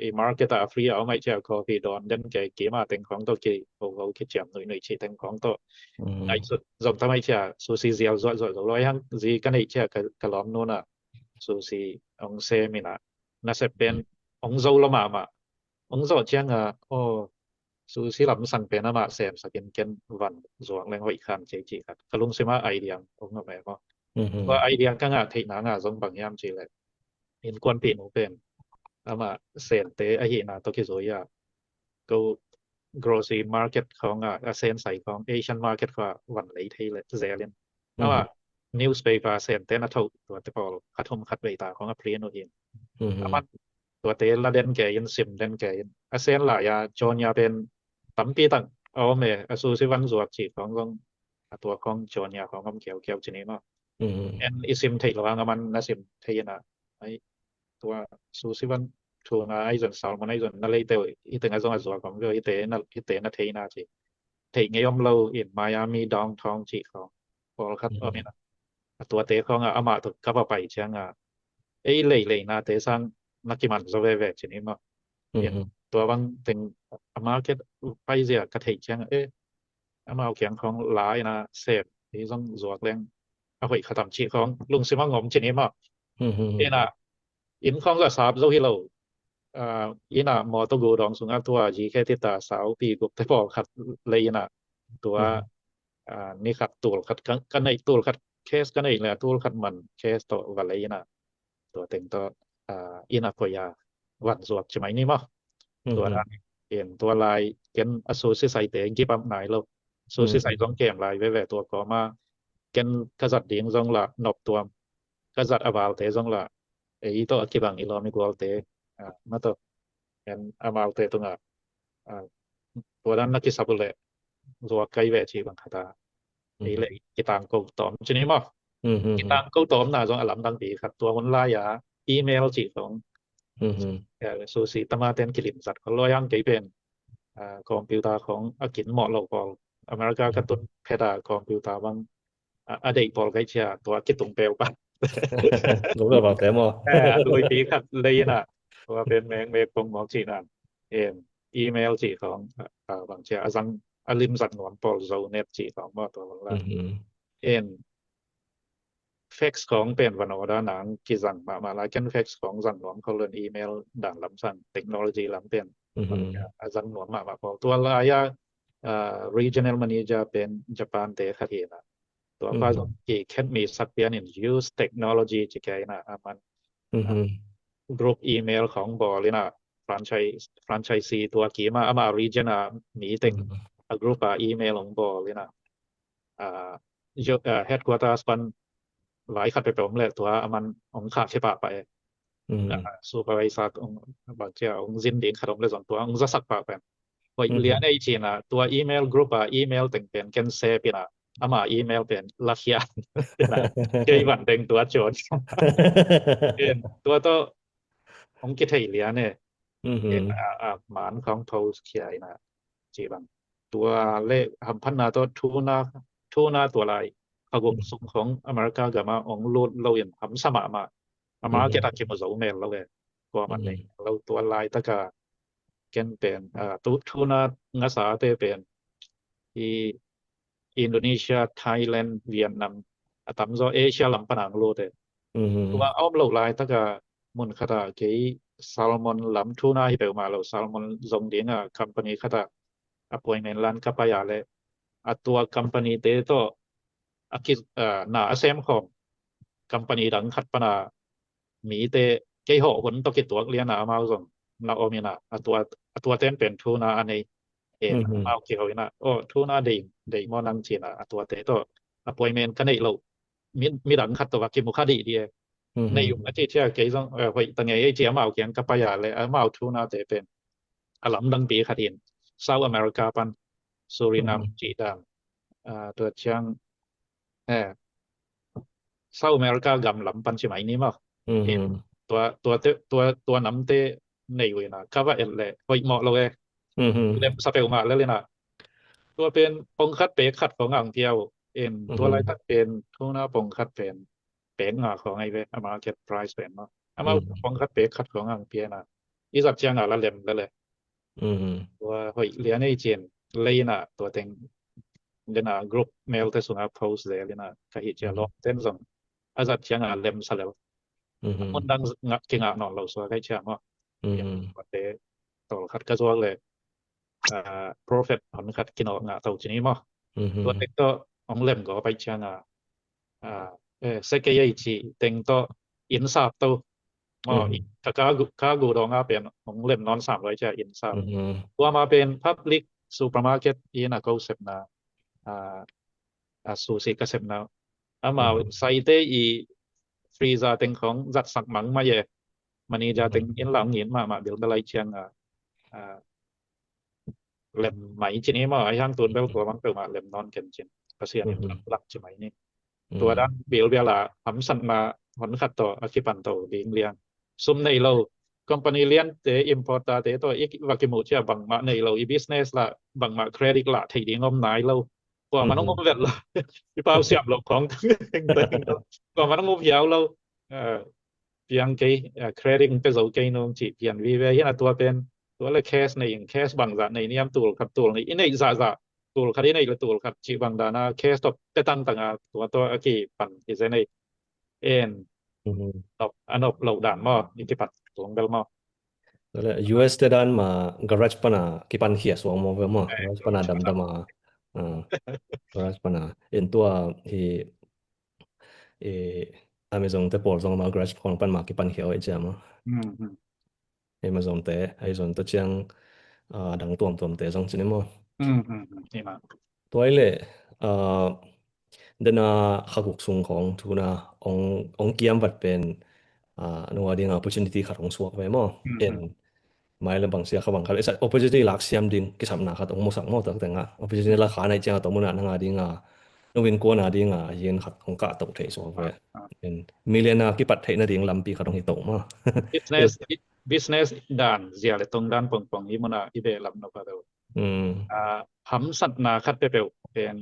อีมาร์เก็ตฟรีเอาไม่ใช่คอฟีดอนเดินเกยมาแต่งของตัวเกยโอ้โหคิดจำหน่อยชีแต่งของตัวไอ้สุดจงทำให้เชื่อซูซีเซียลร้อยหังจีกันไอ้เชื่อกระล้อมโน่นซูซีองเซมินะน่าจะเป็นองโซลมาองโซเชียงโอ้ซูซีลำสั่งเป็นมาเซมสกินเกนวันจวงแรงไว้คันเจจีกันกระลุงเสมาไอเดียองก็แบบว่าไอเดียก็ที่หนาจงบางยามจีเลยเห็นกวนปีนเป็นมาเซนเตไอหินาตัวคิโซยาก็ grocery market ของเซนใส่ของ Asian market ก็วันไหลไทยเลยเซเลนเพราะว่า newspaper เซนเตนะถูกตัวเตปอลคัดทมคัดเวตาของอพรีโนเองมันตัวเตละเด่นแก่ยินซิมเด่นแก่ยินเซนหลายจอนยาเป็นตั้มปีตั้งเอาเมซูซิวันจวกจีของตัวของจอนยาของกำเขียวจีนี้เนาะอิซิมไทยระวังมันนะซิมไทยนะไอตัวซูซิวันทูนะไอ้ส่วนสาวมันไอ้ส่วนนั่นเลยแต่อีแต่งไอ้ส่วนส่วนของก็อีแต่นั่นเทน่าจีเทงยอมเราอินไมอามี่ดองทองจีของพอคัดเอาเนี่ยนะตัวเตะของอามาตัวกับไปเชียงไอ้เลยนะเตะสร้างนักกีฬาโซเวเวจีนี่มั้งต ตัวบางเป็น market ไปเสียกระเทกจังมาเอาเขียงของหลายนะเสพที่ต้องจวกแรงเอาไปขะตำชีของลุงสิมางมชนิดมาน่ะอินของก็ทราบโซฮิโลอิน่ะมอตกูดองสุงาตัวจีแค่ติตาสาวปีกุแต่พอขัดเลยน่ะตัวนี่ขัดตูลขัดกันในตูลขัดเคสกันอีกแล้วตูลขัดมันเคสตัววันเลยน่ะตัวเต็งตัวอิน่ะพยาวันสวกใช่ไหมนี่มั้ตัวนั้นเห็นตัวลายเกนอโซซิไซเตงกี่ปั๊มไหนแล้วโซซิไซต้องเกมลายไว้ตัวก็มาเกนกษัตริย์ดิงจงละนบตัวกษัตริย์อาวาลเตจงละitu akibang ilo mi gualte mato en amalte tunga todan na kisabule zo kai ve chi bang khata ile kitang ko tom chini ma kitang ko tom na jong alam dang ti khat tua mon la ya email chi song so si tamaten kilim sat ko lo yang kai pen computer ของอากินเหมาะเราพออเมริกากระตุ้นเพดาคอมพิวเตอร์บางอดีตพอไกเชียตัวคิดตรงเปลปะรู้แล้วว่าแต่หมอโดยปีครับเลยน่ะว่าเป็นแมงเมฆคงหมอกจีนั่นอีเมลจีของบางเชียอาซังอลิมสัตว์หนวนปอลโซเน็ตจีของมาตัวละเฟกซ์ของเป็นวันอดาหนังกิซังมาลาเกนเฟกซ์ของสังหนวนเขาเรียนอีเมลด่านลำสั่งเทคโนโลยีลำเป็นอาซังหนวนมาพอตัวละยาregional manager เป็นญี่ปุ่นเตะคดีนะตัวฟ้าที่แค่มีสักเพียง use technology จิแกนะมันgroup email ของบอเลยนะ franchise ตัวกี่มา region มีติง group email ของบอเลยนะheadquarters ปันหลายขัดไปผมเลยตัวมันองขาดใช่ปะไปsupervisor บางเจ้าองจินดิงขัดผมเลย2ตัวองจะสักปะไปพอเรียนได้จริงนะตัว email group email ตึงเป็นกันเซปินะama email เป็นลักยาเคยวันเป็นตัวโจทย์เป็นตัวโตของกิจให้เรียนเนี่ยหมานของ post เขียนนะจีบังตัวเลขพันนาตัวทูนาตัวลายเขากสุขของอเมริกากับมาองโลดเราเห็นทำสมามาอเมริกาเก็บมา2เมลแล้วเลยกว่ามันนี่เราตัวลายตะกะเกนเป็นตัวทูนางาสาเตเป็นที่Indonesia Thailand Vietnam atam zo Asia lam panang lo te wa om lo lai ta ka mun khata ke salmon lam tuna hi pe ma lo salmon zong ding company khata appointment lan ka pa ya le atua company te to akis na asem khom company dang khat pana mi te ke ho hon to ke tuak lian na ma zong na omina atua ten pen tuna aneiมาเกี่ยวนะทูน่าได้มอนังจีน่ะตัวเตโตappointment กันได้เรามีดังขัดตัวกิมุคดีดีในยุคนั้นที่เกี่ยวกับไว้ตอนนี้ไอ้เจียมาเอาเกียงกับปายาเลยมาเอาทูน่าเตเป็นอลัมดังปีขัดินเซาท์อเมริกาปันซูรินามจีดามตัวเชียงเซาท์อเมริกากำลำปันใช่ไหมนี่มั้งตัวน้ำเตในเวนะก็ว่าเลยไว้เหมาะเลยเล่มสเปลมาแล้วเลยนะตัวเป็นปงคัดเปกขัดของอ่างเที่ยวตัวอะไรตัดเป็นทูน่าปงคัดเป็นเปกของไอ้เวmarket price เป็นเนาะมาปงคัดเปกขัดของอ่างเปียนะอีสักเจียงละเล่มแล้วเลยตัวหอยเรียนไอ้เจนเลยนะตัวเต็งเดนะกรุ๊ปเมลแต่ส่งโพสต์เลยนะก็เห็นจะลบเต็มส่งอาสักเจียงเล่มซะแล้วมันดังงักเก่งนอนเราสวยใกล้เชียงเนาะวันเดต่อคัดกระทรวงเลยprofit ผลคัดกินออกงาเท่านี้มั้งตัวเต็งก็องเล่มก็ไปเชียงเซกยัยจีเต็งก็อินซาบตัวถ้ากากูดองเป็นองเล่มนอน300จะอินซาบตัวมาเป็น public supermarket อีน่ะก็เสพนะซูซิก็เสพนะมาใส่เตอีฟรีซาเต็งของจัดสักมังมาเยมันนี่จะเต็งอินหลังหินมาเดี๋ยวได้เชียงเล่มไหมจีนี้มาไอ้ช่างตุนเบลตัวมันเปิดมาเล่มนอนกันจินประเสียนี่หลักใช่ไหมนี่ตัวด้านเบลเวลาทำสั่นมาผลขัดต่ออคิปันโตเลี้ยงซุ่มในเราคอมพานีเลี้ยงเตะอิมพอร์ตเตะตัวอีกว่ากิมูเชื่อบังมาในเราอีบิสเนสละบังมาเครดิตละที่ดีงมนายเรากว่ามันต้องงบเวลละพี่เปาเสียบหลอกของกว่ามันต้องงบยาวเราเพียงกี่เครดิตเป็นเสาเกยนงจีเปลี่ยนวีเวียนตัวเป็น ตัวละ case ในcase บางzaในniam tul khat tul ni inai za tul khari nei la tul khat chi bang dana case top te tang tanga to aki pan ki se nei en top anop lo dan mo ki pat tong bel mo Dole US te dan ma garage pana ki pan khia suang mo ve mo garage pana dam dama garage pana en tua hi Amazon te por song ma garage khong pan ma ki pan khia oi jama Amazon te ai zon to chiang dang tuam te song chini mo ni ma toile dena khaguk sung khong thuna ong kiam wat pen no ading opportunity kharong suak ve mo en mai la bang sia khawang khal isa opportunity lak siam ding ki samna khat ong mo sak mo tak tenga opportunity la khana cha to muna nga ding no win ko na ding yen khat ong ka to thei so ve en millionaire ki pat thei na ding lampi khatong hi to ma business dan zia le tong dan pong hi mona ibe lam no pa do ham sat na khat pe pe pen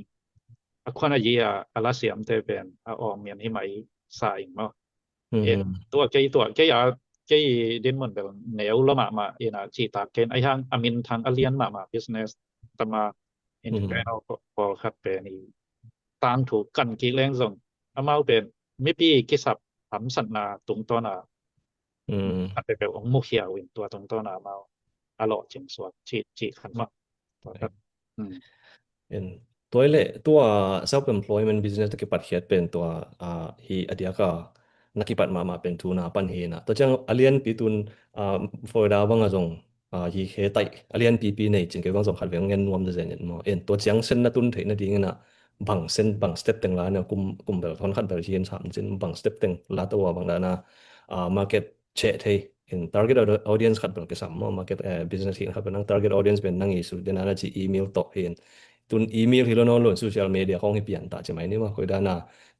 akwana ye ala siam te pen ong mian hi mai sai mo enตัวya din mon bel neu la ma ina chi ta ken ai hang amin thang alien ma business tama internal for khat pe ni tang thu kan ki leng zong amau pen mi pi ki sap ham sat na tung to na at pe ong mu khia winตัวtung to na ma a lo chim swat chi khan ma en toile tua self employment business ki pat khiat pen tua hi adia ka nakipat ma pen tu na pan he na to chang alien pi tun for da bang azong hi khe tai alien pp nei ching ke bang zong khat veng ngen nuam de zen mo en to chang sen na tun theina ding na bang step teng la na kum bel thon khat bel chen sam chin bang step teng la to bang da na market che thei in target audience khat bel ke sam mo market business hin khat nang target audience ben nang isu den ana chi email to hen tun email hi lo no lo social media khong hi pian ta chimai ni ma koi da na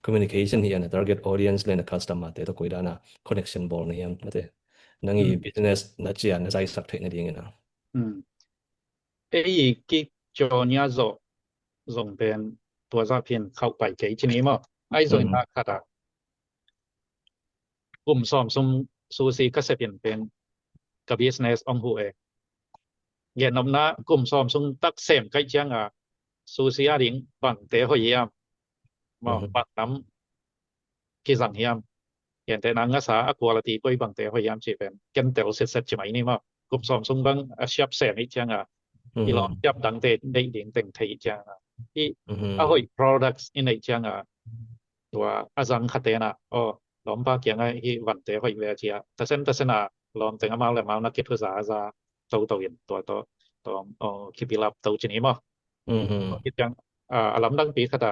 communication hi ana target audience le na customer te to koi da na connection ball ni yam te nang i business na chia na sai sak thei na ding na ei ki chonya zo zong pen tua za pin khau pai ke chini mo ai zo na khata som susi ka se pen ka business ong hu e ye nom na som tak sem kai chang susi a ding bang te ho yam mo bak nam ki sang yam yen te nang sa quality poi bang te ho yam chi pen ken tel set chi mai ni mo som bang a shop sem i chang i lo yap dang te dei ding teng thei chang i a hoi products in ai changตัวazang khatena lom pa kyang hi wan te hoi ve chia ta sen lom teng amal le mal na kit za to yin to kipilap to chini mo kit chang alam dang pi khata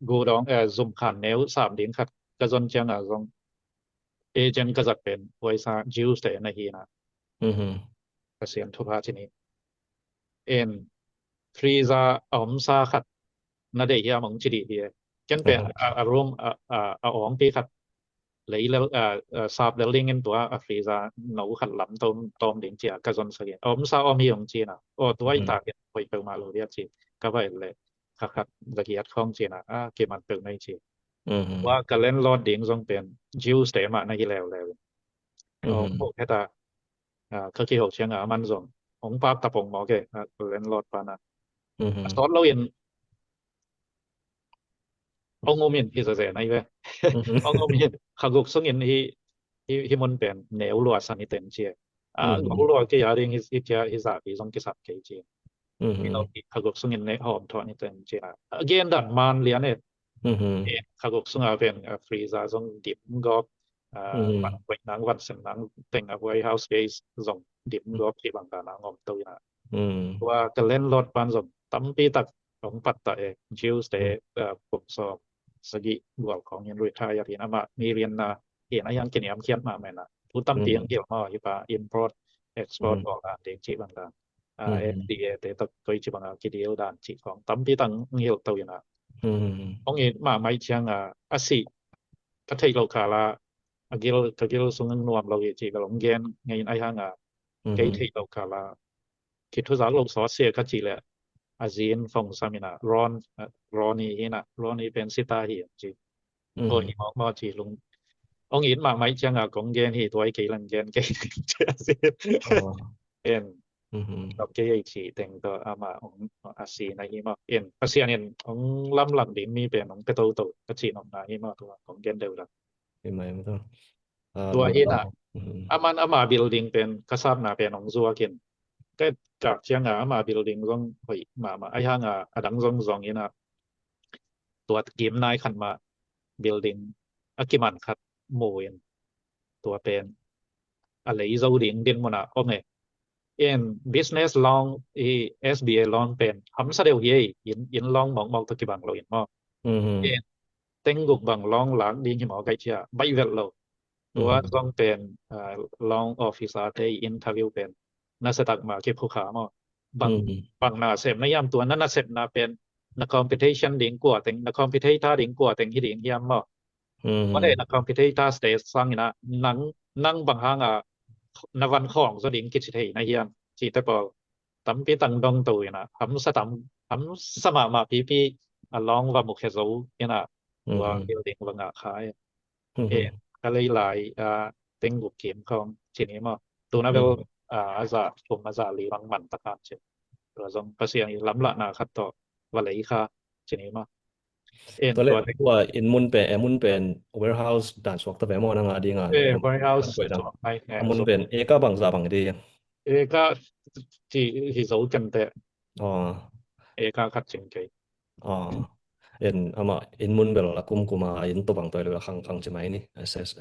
gu dong zum khan neu sam ding khat ka zon chang zong agent ka zat pen poisa juice te na hi na ka sian thu pha chini en friza sa khat na de ya mong chi di hi ken pen rom ong pi khat lấy là sạp là liênตัวfriza nấu khát lắm tôm đến chia cái dân sự kiện sao hiong chi naตัวta cái phải từ mà lối chi cái vậy là khátละเอียดของchi na cáiมันtừ này chiว่าcái lên lót đến trongเป็น juice แต่มาในแล้วพวกแค่cáiที่หกเชียงมันส่งของปาตะปงหมอแกเล่นลอดปานะสอนเราเห็นองโมเมนที่จะในเว้ยองโมเมนขกุกซึ่งเห็นที่มันเป็นแนวลัวสันนิเต็มเชียลัวก็อย่าเรียงฮิจะฮิซาปีส่งกิสับเกจีที่เราขกุกซึ่งเห็นในหอมทอนิเต็มเชียagain ดันมันเลียนเนี่ยขกุกซึ่งเป็นฟรีซาส่งดิบกอบวันไว้นังวันเสนังแต่งเอาไว้ house space ส่งดิบกอบที่บางตานางอมตัวนะว่าจะเล่นรถปานส่งตั้มปีตักของปัตตะจิวสเตผมสอบสกิบวกของยันรีทายที่นะมามีเรียนเห็นอย่างเกี่ยมเขียนมาแม่นะผู้ตั้มเตียงเกี่ยวมาอยู่ป่ะ import export ออกด้านเด็กจีบางด้านFDA แต่ตะกุยจีบางกิเดียวด้านจีของตั้มปีตังเหี่ยวตัวนะของนี้มาไม่เชียงอาศิก็ที่เราขาลากิลส่งนวมเราจีกับหลงเงินไงไอ้ห่างเกี่ยที่เราขาลาคิดทุกอย่างเราสอเสียก็จีเลยazin phong samina roni hina roni pen sita hi ji o hi mo chi lung ông in mà mấy chẳng công gen thì tôi cái lần gen cái en อือฮึ đọc cái chỉ tên đó ama ông asi này mà en asi này ông lâm lần điểm mi bên ông cái tổ cái chỉ ông này mà tôi công gen đều là เห็นไหมมันต้อง ตัวเองน่ะ อือฮึ ama building เป็นกษัตริย์น่ะเป็นองซัวกินก็จากเชียงama building ซองเฮ้ยมาไอ้ห่างดังซองนี่น่ะตัวเกมนายขันมา building อากิมันคัดโมยตัวเป็นอะไรซาวดิงดินมันโอเคen business long SBA long เป็นหำซะเดียวเฮยิน long มองตะกิบังเราเห็นบ่ อือฮึ en เต็งกุกบัง long หลังดิงหิมอไกเชียใบเวลเราตัวต้องเป็นlong officer ที่ interview เป็นนักสตักมาเก็บผู้ขามาบางนาเสพนยามตัวนั้นน่ะเสพนาเป็นนัก competition ดิ่งกว่าแต่นัก competitor ดิ่งกว่าแต่ที่ดิ่งยามบ่บ่ได้นัก competitor stage สังนะนั่งบางหางนวันของสดิ่งกิจไทยนะเฮียนสิแต่บ่ตำปีตังดองตัวนะหำสตำหำสมามาปีlong ว่ามุขเซาเนี่ยนะว่าเดียวดิ่งว่าขายก็เลยหลายเต็งบุกเกมของทีนี้มาตัวนั้นเป็นอาจารย์ผมอาจารย์ลีบางมันตะการเช่นตัวจงประเสียงล้ำละนาคัดต่อว่าไหลค่ะทีนี้มาตัวเลขว่าอินมุนเป็น warehouse ด่านสวกตะแวมอนังอาดีงานwarehouse มุนเป็นเอก็บางซาบางดีก็ที่สูกันแต่อ๋อเอก็คัดจริงใจอ๋อama in mun bel akum kuma in to bang toy le khang chimai ni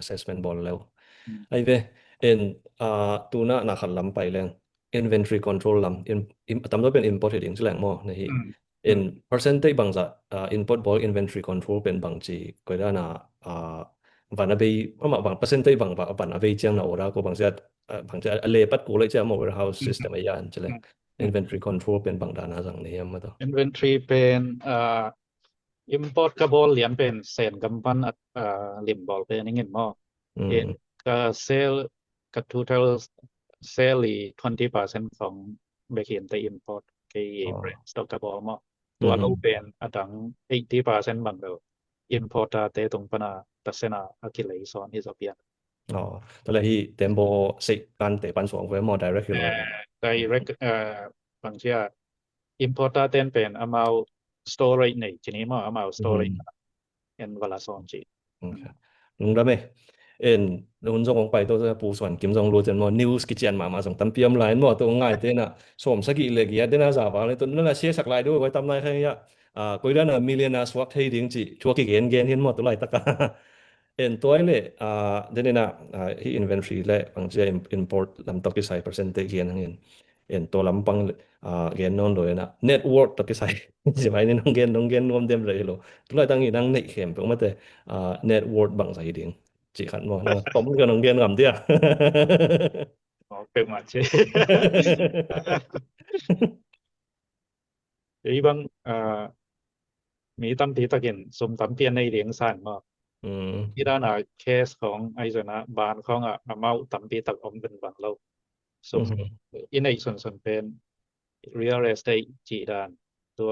assessment ball lew ai ve en tuna na khalam pai leng inventory control lam in tam do ben imported in slang mo na hi in percentage bang za import ball inventory control ben bang chi ko da na vana be ama bang percentage bang ba ban ave chang na ora ko bang za le pat ko le cha mo warehouse system ya an chale inventory control ben bang da na jang ne yam ma to inventory เป็นimport กระบอลเหรียญเป็นเศษกำปั้นลิมบอลเป็นอย่างงี้มั้งก็เซลกับ total sale 20% ของเบกินแต่ import ที่แบรนด์สต็อกกระบอลมั้งตัวเราเป็นอัง 80% บางเดียว import แต่ตรงปนาตัดเสนาอากิเลยซ้อนที่จะเปลี่ยนตอนแรกที่เต็มโบสิการเตะปันสองเฟมอ direct อยู่ direct บางเชื่อ import แต่เป็น amount storage ในทีนี้มั้ง amount storage en เวลาซ้อนจีลุงได้มั้ยลุงจงไปตัวจะปูส่วนกิมจงรู้จันมอ news กิจอันมาส่งตำเปียมไลน์มอตัวง่ายเตนะสมสกิเลกียเดนะซาบาเลยตัวนั่นน่ะเสียสักลายด้วยไว้ตำนายแค่ยะก็ได้น่ะ millionaire swap ให้ดิงจิชัวกิเกนเห็นมอตัวไหลตะกะตัวเลยเดนะที่ inventory และบางที import ลำตอกที่ใส่ percentage เห็นตัวลำปังเกนนอนเลยนะ network ตอกที่ใส่ใช่ไหมนี่น้องเกนรวมเต็มเลยโลตัวไหลตั้งนี่นั่งในเข้มเพราะว่าแต่network บางใส่ดิงchỉ khăn mà tóm cái nông điên ngầm tiếc cái mà chứ ý bằngมีตำที่ตะกินสมตำเปียนในเรียงสั่นมาที่ด้านเคสของไอ้ส่วนบานของเมาตำปีตักอมเป็นบางเราสมอินในส่วนเป็น real estate จีด้านตัว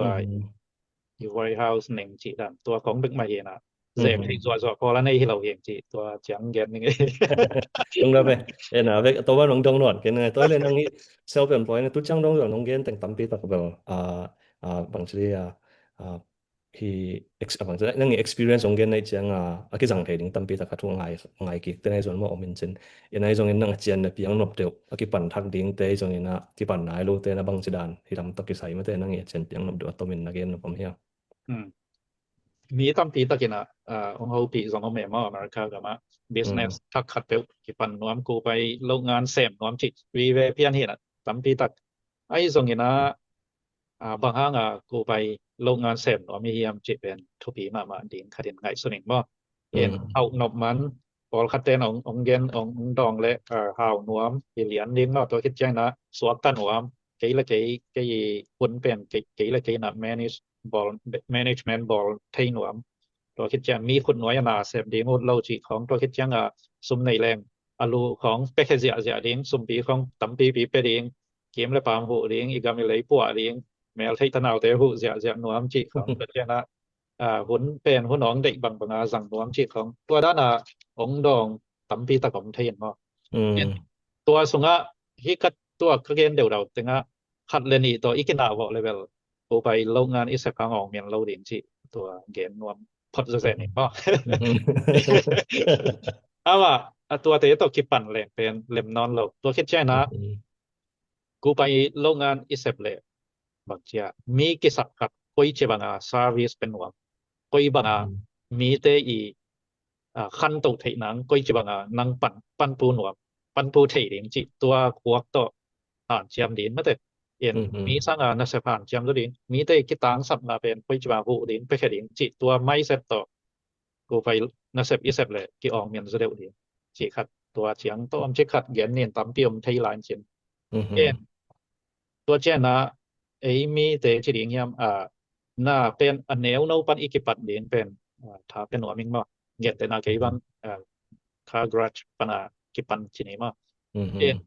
warehouse หนึ่งจีด้านตัวของดึกมาเห็นเสพที่ตัวพอแล้วในที่เราเห็นจีตัวจังเก็บนี่ตรงนั้นไปตัวว่าน้องจงนวดกันไงตัวเล่นนั่งนี้ self employed เนี่ยตุ้จังต้องน้องเกนแต่งตำปีตักแบบบางทีที่บางทีนั่ง experience ของเกนในจังคิดจังเหตุตำปีตักทั่วง่ายกี่แต่ในส่วนว่าอมินเซนในส่วนนี้นั่งเจียนเนี่ยเพียงนบเดียวคิดปั่นทักดิ้งแต่ส่วนนี้นะที่ปั่นไหนรู้แต่นะบางสิดานที่ทำตะกี้ใส่มาแต่นั่งเจียนเพียงนบเดียวตัวมินนักเกนผมเหี้ยมีตำปีตะกินองเฮาปี2อเมริกาอเมริกากับมา business ทักขัดเปกิปันนวมกูไปโรงงานเสมนวมจิวีเวเพียนเห็นตำปีตักไอ้ทรงนี้นะบางห้างกูไปโรงงานเสมนวมมีเฮียมจิเป็นทุปีมาดินคดินไงส่วนหนึ่งบ่เห็นเอานบมันปอลคัดเตนองเกนองดองและหาวนวมเหรียญดิ้งตัวคิดใจนะสวกตันนวมเกยละเกยคนเป็นเกยละเกยนะ management ball ที่หนวมตัวคิดจังมีคนน้อยนาเสพดีงดเราจิของตัวคิดจังซุมในแรงอลูของเปกเสียดิงซุมปีของตำปีเปดิงเกมและปามหูดิงอีกามีเลยปัวดิงแมวที่ตะนาวเตหูเสียหนวมจิของตัวจังนะ หุนเป็นหุนน้องเด็กบางบางสังนวมจิของตัวด้านองดองตำปีตะกอมเทนบ่ตัวสุงะฮิกัดตัวกระเกนเดี๋ยวเราตึงขัดเลนี่ตัวอีกินาบ่เลเวลโอไปโรงงานอิสระของเมียนเราดินจิตัวเกมนวมพอดเซนี่บ่ว่าตัวเตตัวคิดปั่นแรงเป็นเล่มนอนเราตัวคิดแช่นะกูไปโรงงานอิสระเลยบางทีมีกิสักกับคุยเจบังซาร์วิสเป็นวคุยบังมีเตอีคันตกไถหนังคุยเจบังนังปั่นปูหนวมปั่นปูไถดิงจิตัวขวกตัวผ่านเจียมดินมาแต่เห็นมีสังนัสผ่านเจียมตัวดินมีเตกิตางสับมาเป็นคุยเจบังหูดินไปแค่ดิงจิตัวไม่เสร็จต่อกูไปนัสอิสระเลยกิออกเมียนซะเดียวดิจิขัดตัวเจียงต้มจิขัดเย็นเนียนตำเปียมไทยลานจินตัวเจนะมีเตจิดิงยามน่าเป็นอันแนวโนปันอีกิปัดเดนเป็นถ้าเป็นหัวมิงบ่เก็ตแต่นาเกบันคากรัชปนากิปันจินีมา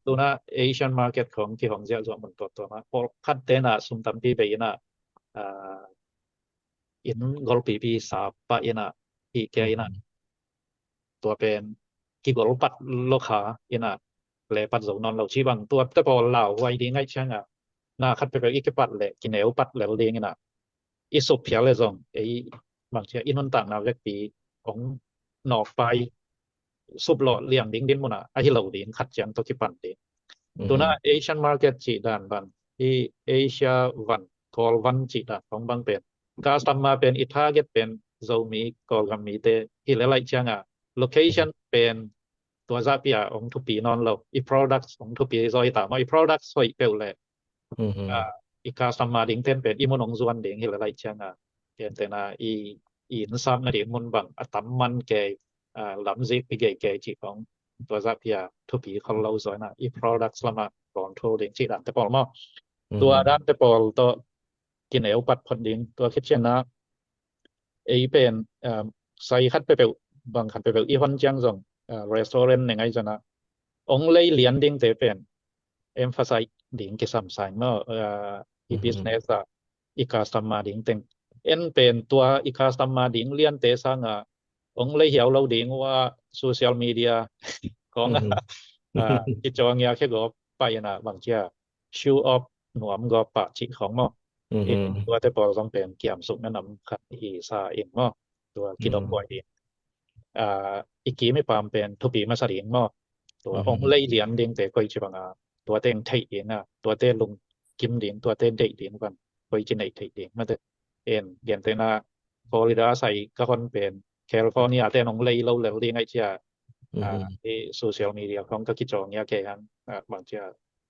ตัวน่ะเอเชียนมาร์เก็ตของที่ของเจ้าส่วนมันตัวมาพอคัดเตนะสุมตำปีไปนะอินกอลปีสาปะนะอีแกนะตัวเป็นกิกอลปัดโลคานะแลปัดโซนอนเราชีบังตัวแต่พอลาวไว้ดีง่ายจังน่าคัดไปอีกปัดแหละกินแนวปัดแล้วเดงน่ะอีสุเพียเลยซองบางทีอินนต่างนาเวกปีของนอกไปสุบหลอเลี้ยงดิงมน่ะอาที่เราดินขัดจังตัวที่ปันดิตัวน่ะเอเชียนมาร์เก็ตจีด้านบันที่เอเชียวันคอลวันจีด้านของบางเป็นกาสตัมมาเป็นอีทาร์เก็ตเป็นโซมีกอลกัมมีเตที่หลายๆจังโลเคชั่นเป็นตัวซาเปียของทุกปีนอนเราอี products ของทุกปีซอยตามอี products ซอยเปลแลอีกาสมาดิงเต้นเป็นอีมนองส่วนดิงหลายๆจังเป็นแต่นาอีนซับนะดิงมนบังอัตมันแกลำซิกปีแกจิของตัวซาเปียทุกปีของเราซอยนะอี products ละมาก่อนโทรดิงจิดันแต่ปอลมาตัวด้านแต่ปอลตัวกินแนวปัดพอดิงตัวคิดเช่นนะเป็นใส่คัดไปเปบางคัดไปเปอีฮอนจังซองrestaurant ยังไงจังนะองเลยเลียนดิงเตเป็น emphasize ดิงกิซัมไซเมอร์อี business อีกาสตัมมาดิงเต็งเป็นตัวอีกาสตัมมาดิงเลียนเตซังองเลยเหี่ยวเราดิงว่าโซเชียลมีเดียของที่จองยาแค่ก็ไปนะบางเจ้า show off หนวมก็ปะจิของมอตัวแต่ปอต้องเป็นเกี่ยมสุขแนะนำคัดอีซาเองมอตัวกินอมบ่อยดีอีกกีไม่ปามเป็นทุปีมาสดิงมอตัวองเลยเลียนดิงเตก็อีบังตัวเต็งไทยเองตัวเต้ลงกิมดิงตัวเต้เด็กดิงกันไปจินไอ้ไทยดิงมาแต่เรียนแต่นาฟลอริดาใส่ก็คนเป็นแคลิฟอร์เนียแต่น้องเลยเราแล้วดิงไอ้เจ้าที่โซเชียลมีเดียของก็คิดจองเนี่ยแกหันบางเจ้า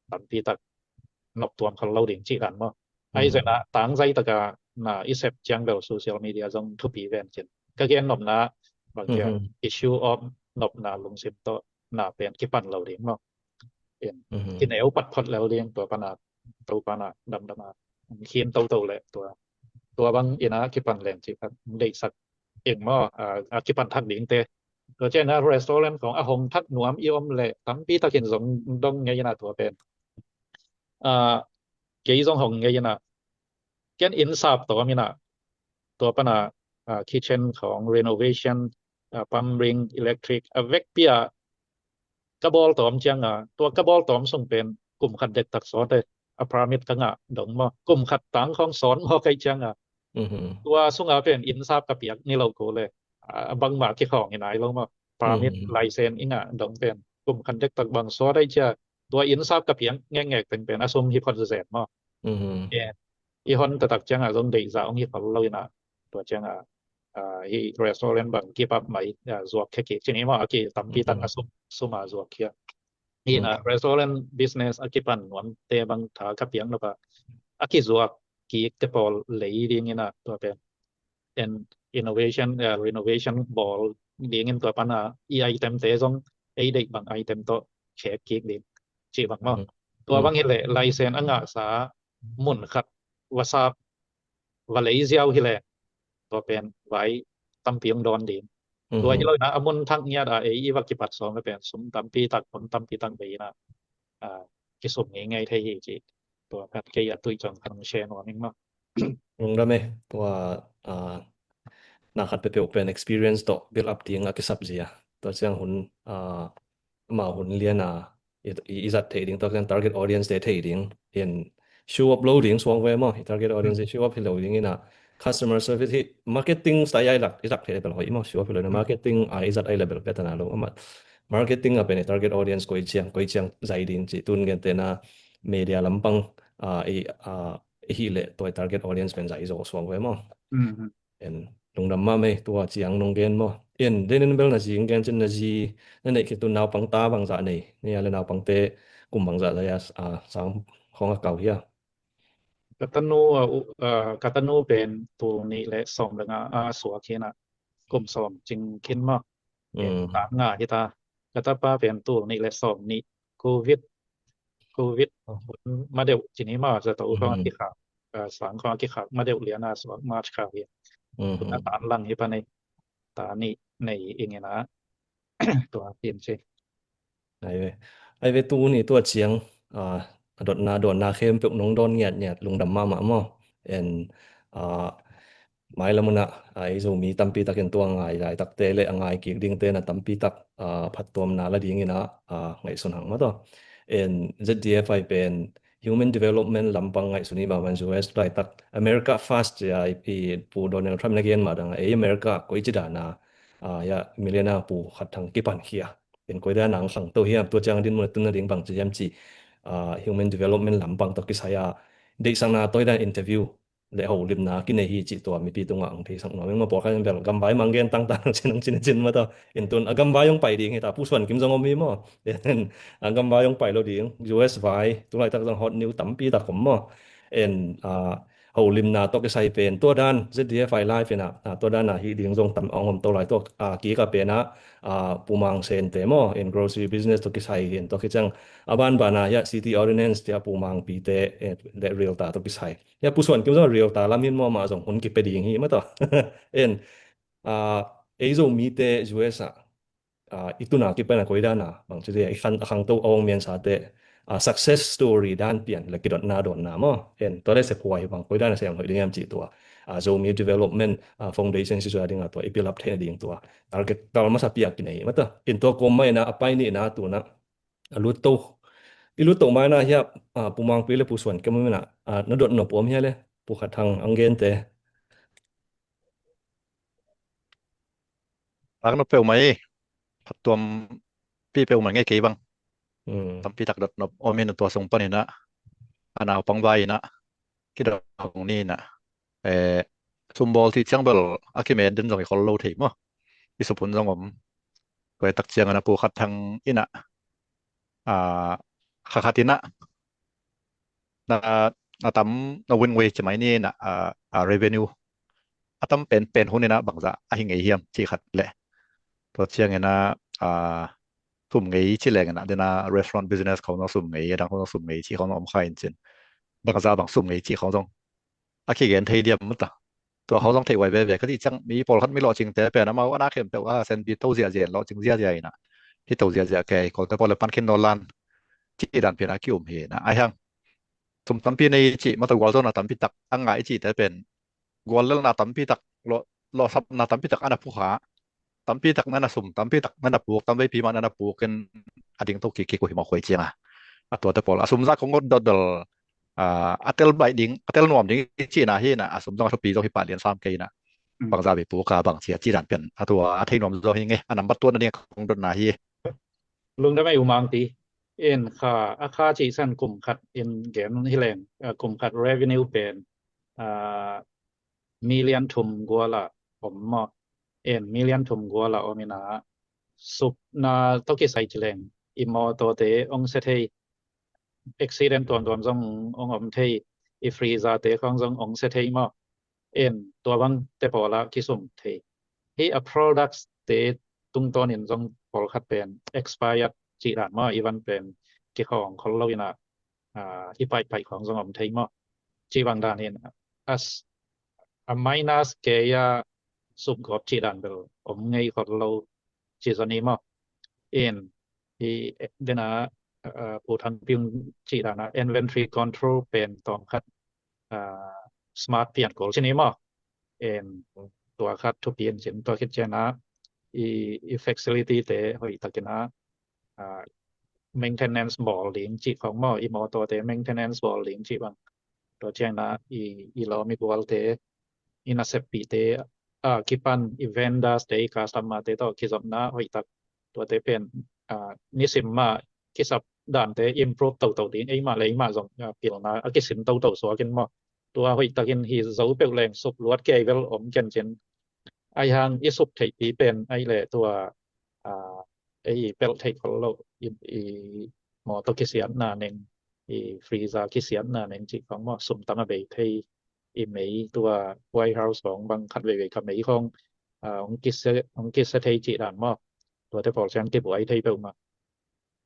ตันปีตักนบตัวของเราดิงจิกันมอไอ้เสนะต่างใจตะกะน่ะอีเซปจังเบลโซเชียลมีเดียจงทุปีแวนจินก็แกนนบนะบางเจ้า issue of นบนะลงสิบโตน่ะเป็นกิปันเราดิงมอกินแนวปัดพอดแล้วเรียงตัวปนาตัวปนาดำมาเขียนโตๆเลยตัวบางอีนะกิปันแรงจิครับได้สักเองมอกิปันทักดิงเตตัวเจนะรีสอร์ทของอาหงทักหนวมอีอมเลยตำปีตะกินสงดงไงนะตัวเป็นเกยซงหงไงนะแกนอินซับตัวมีนะตัวปนาkitchen ของ renovation plumbing electric เวกเปียกระบอลตอมจังตัวกระบอลตอมส่งเป็นกลุ่มขัดเด็กตักสอนได้อพรามิตกังดงมากลุ่มขัดตังของสอนบ่ไกจังตัวสุงเป็นอินซับกะเปียกนี่เราโกเลยบางมาที่ของไหนลงมาพรามิตไลเซนอิงดงเป็นกลุ่มขัดเด็กตักบางสอนได้จ้ะตัวอินซับกะเปียกแง่ๆเป็นอสมฮิปโพเทซิสมาอีฮอนตะตักจังต้องได้ซะองฮิปเรานะตัวจังhe restaurant bang keep up mai zuak kheki chini ma aki tampi tang asum suma zuak khia hi na restaurant business akipan wan te bang tha ka piang no ba aki zuak ki te pol lei ding ina to pen and innovation renovation ball ding in to pana i item te jong ei dei bang item to khek ki ding chi bang ma to bang hi le license anga sa mun khat wasap walei ziau hi leตัวเป็นไว้ตำปียงดอนดินตัวที่เรานะอมนทักเนี่ยอีวักกิปัด2ก็เป็นสมตำปีตักผลตำปีตังไปนะกิสมง่ายๆไทยจิตัวพัดเกยตุยจังคันแชนว่ามิงมางได้มั้ยตัว na khat pe open experience to build up ding a ke subjia to chang hun ma hun liana izat thading to kan target audience de thading in show uploading swang we mo target audience show up loading ina customer service hi marketing style ai lak izak the level hoi mo show up lo marketing ai izat ai level betana lo ama marketing a pen target audience koi chiang zai din chi tun gen te na media lampang hi le toy target audience pen zai zo swang we mo en lungdam ma me tua chiang nong gen mo en denen bel na jing gen chen na ji na nei ki tu naw pang ta bang za nei ne ya le naw pang te kum bang za ya sang khong a kau hia กัตนูกัตนูเป็นตัวนี้และสองแล้วก็สัวเขียนกลุ่มสองจึงคิดมาเป็นตามง่ายที่ตากตป้าเป็นตัวนี้และสองนี้โควิดมาเดี๋ยวทีนี้มาจะตัวของที่ขาสังของที่ขามาเดี๋ยวเรียนสวมาชคาเวียตัวตามลังที่ปในตานี้ในเองนะ ตัวเปลี่ยนใช่ไอเวตูนี่ตัวเชียงดดนาเข้มปกนงดอนเงียดลุงดำมาหม้อเอ็นไม้ละมุนะไอโซมีตัมปีตักเห็นตัวง่ายตักเตเลง่ายกิกดิ่งเตนะตัมปีตักผัดตัวนาละดิ่งนะไงส่วนหางมาต่อเอ็น ZDFI เป็น Human Development ลำปังไงส่วนนี้บางวันUS ได้ตัก America Fast จะไอปีปูโดนัลด์ทรัมป์นักเรียนมาดังอเมริกาก็จิดานะยามิเลนาปูขัดทางกิปันเขียเป็นกวยได้หนังสังตัวเฮียตัวจางดินมันตุนดิ่งบางจะยามจีHuman Development ลำปังตกกิสายาได้สังนาตัวได้อินเทอร์วิวle ho lim na kin hi chi to mi pi tunga ang the sang no me po khan bel gam bai mangen tang chin ma to in tun agam bai yong pai ding ta pu swan kim jong mi mo den agam bai yong pai lo ding US vai tu lai tak jang hot new tam pi ta khom mo en ho lim na to ke sai pen to dan ZDFI live na to dan na hi ding jong tam ong hom to lai to ki ka pe na pu mang sen te mo in grocery business to ke sai hin to ke chang aban bana ya city ordinance ya pu mang pi te the real ta to ke sai ya pu swan kim jong real ta lamin mo ma jong hun ki pe ding hi ma to en e zo mi te US itu na ki pa na ko ida na bang che ai khang to ong mien sa te success story dan pian la ki dot na mo en to le se kwai bang ko ida na se ang hoi ding am chi to Zomi Development Foundation si so ding to ipilap the ding to target tal ma sa pia ki nei ma to in to ko mai na apai ni na tu na ilu to mai na hia pumang pile pu swan kem na na dot no pom hia le pu khat thang angen te Ang no peu mai pattuam pi peu man ngai ke bang tampi tak dot no omen to song pan na ana pang bai na kidong ni na sumbol ti chang bel akimen den jong ko lo thei mo isupun jong om ko tak chiang ana pu khat thang ina khatina na tam na win we chmai ni na revenue atam pen hun na bangza a hing ei hiam chi khat le to chiang ena sum ngei chi leng na dena restaurant business เขา no sum ngei dang เขา no sum ngei chi เขา no om khain chin bangza bang sum ngei chi เขา jong a ki gen thei diam mut ta to เขา jong thei wai ve ka ti chang mi pol khat mi lo ching te pe na ma na khem pe wa sen bi to zia zia lo ching zia zia na ti to zia ke ko te pol pan kin no lan chi dan pe na ki um he na ai hang sum tam pi nei chi ma to wal zo na tam pi tak angai chi te pen gwal lel na tam pi tak lo sap na tam pi tak ana pu kha tam pi tak na sum tam pi tak na pu tam bai pi ma na pu ken ading to ki ko hi ma khoi chiang to te pol asum za ko ngod dodal atel bai ding atel nom ding chi na hi na asum jong pi zo hi pa lian sam ke na bang za bi pu ka bang chia chi dan pen atua athei nom zo hi nge anam bat tu na ne kong dot na hi ลุงได้ไม่อุมังตีเอ็นค่าจีสันกลุ่มขัดเอ็นเกมที่แรงกลุ่มขัด revenue เป็นmillion ทุมกัวละผมมอเอ็น million ทุมกัวละโอมินาสุปนาตกิใส่จแรงอิมอตัวเตองเสเท accident ตัวจงองอมเทอีฟรีซาเตของจงองเสเทมอเอ็นตัวบังเตปอละกิสุมเทฮีa products เตตุงตัวนินจงปอลขัดเป็น expired จีดานมาอีวันเป็นกิของคนเราวินาที่ไปของจงอมเทมอจีบางดานเห็น as a minus เกียสุบกอบจีดานเบลอมไงของเราจีสนีมอเอ็นที่เดนะผู้ทำพิมพ์จีดานะ inventory control เป็นตองคัดsmart เปลี่ยนกลชนิดมอเอ็นตัว ตัวคัดทุกปีนสินตัวคิดเจนะอี facility เตหอยตะกินะmaintenance ball ลิงจิของหม้ออีหมอตัวเต maintenance ball ลิงจิบังตัวเจนะอีลอมีกวลเตอีนาเซปีเตkipan evenda stay customer te to kisapna hoitak to te pen nisimma kisap dan te improve tau tin ei ma lei ma jong pilna akisim tau so kin mo to hoitakin hi zo pe leng sup luat ke vel om chen ai hang isup thei pi pen ai leตัวei pel thei khol lo i mo to kisian na nen i freezer kisian na nen chiของmo sum tama be theiอีเมย์ตัว White House ของบางคัดเวกับเมย์ของกิสเทจิด่านมอตัวแต่พอเสียงเก็บไว้ที่เปิลมา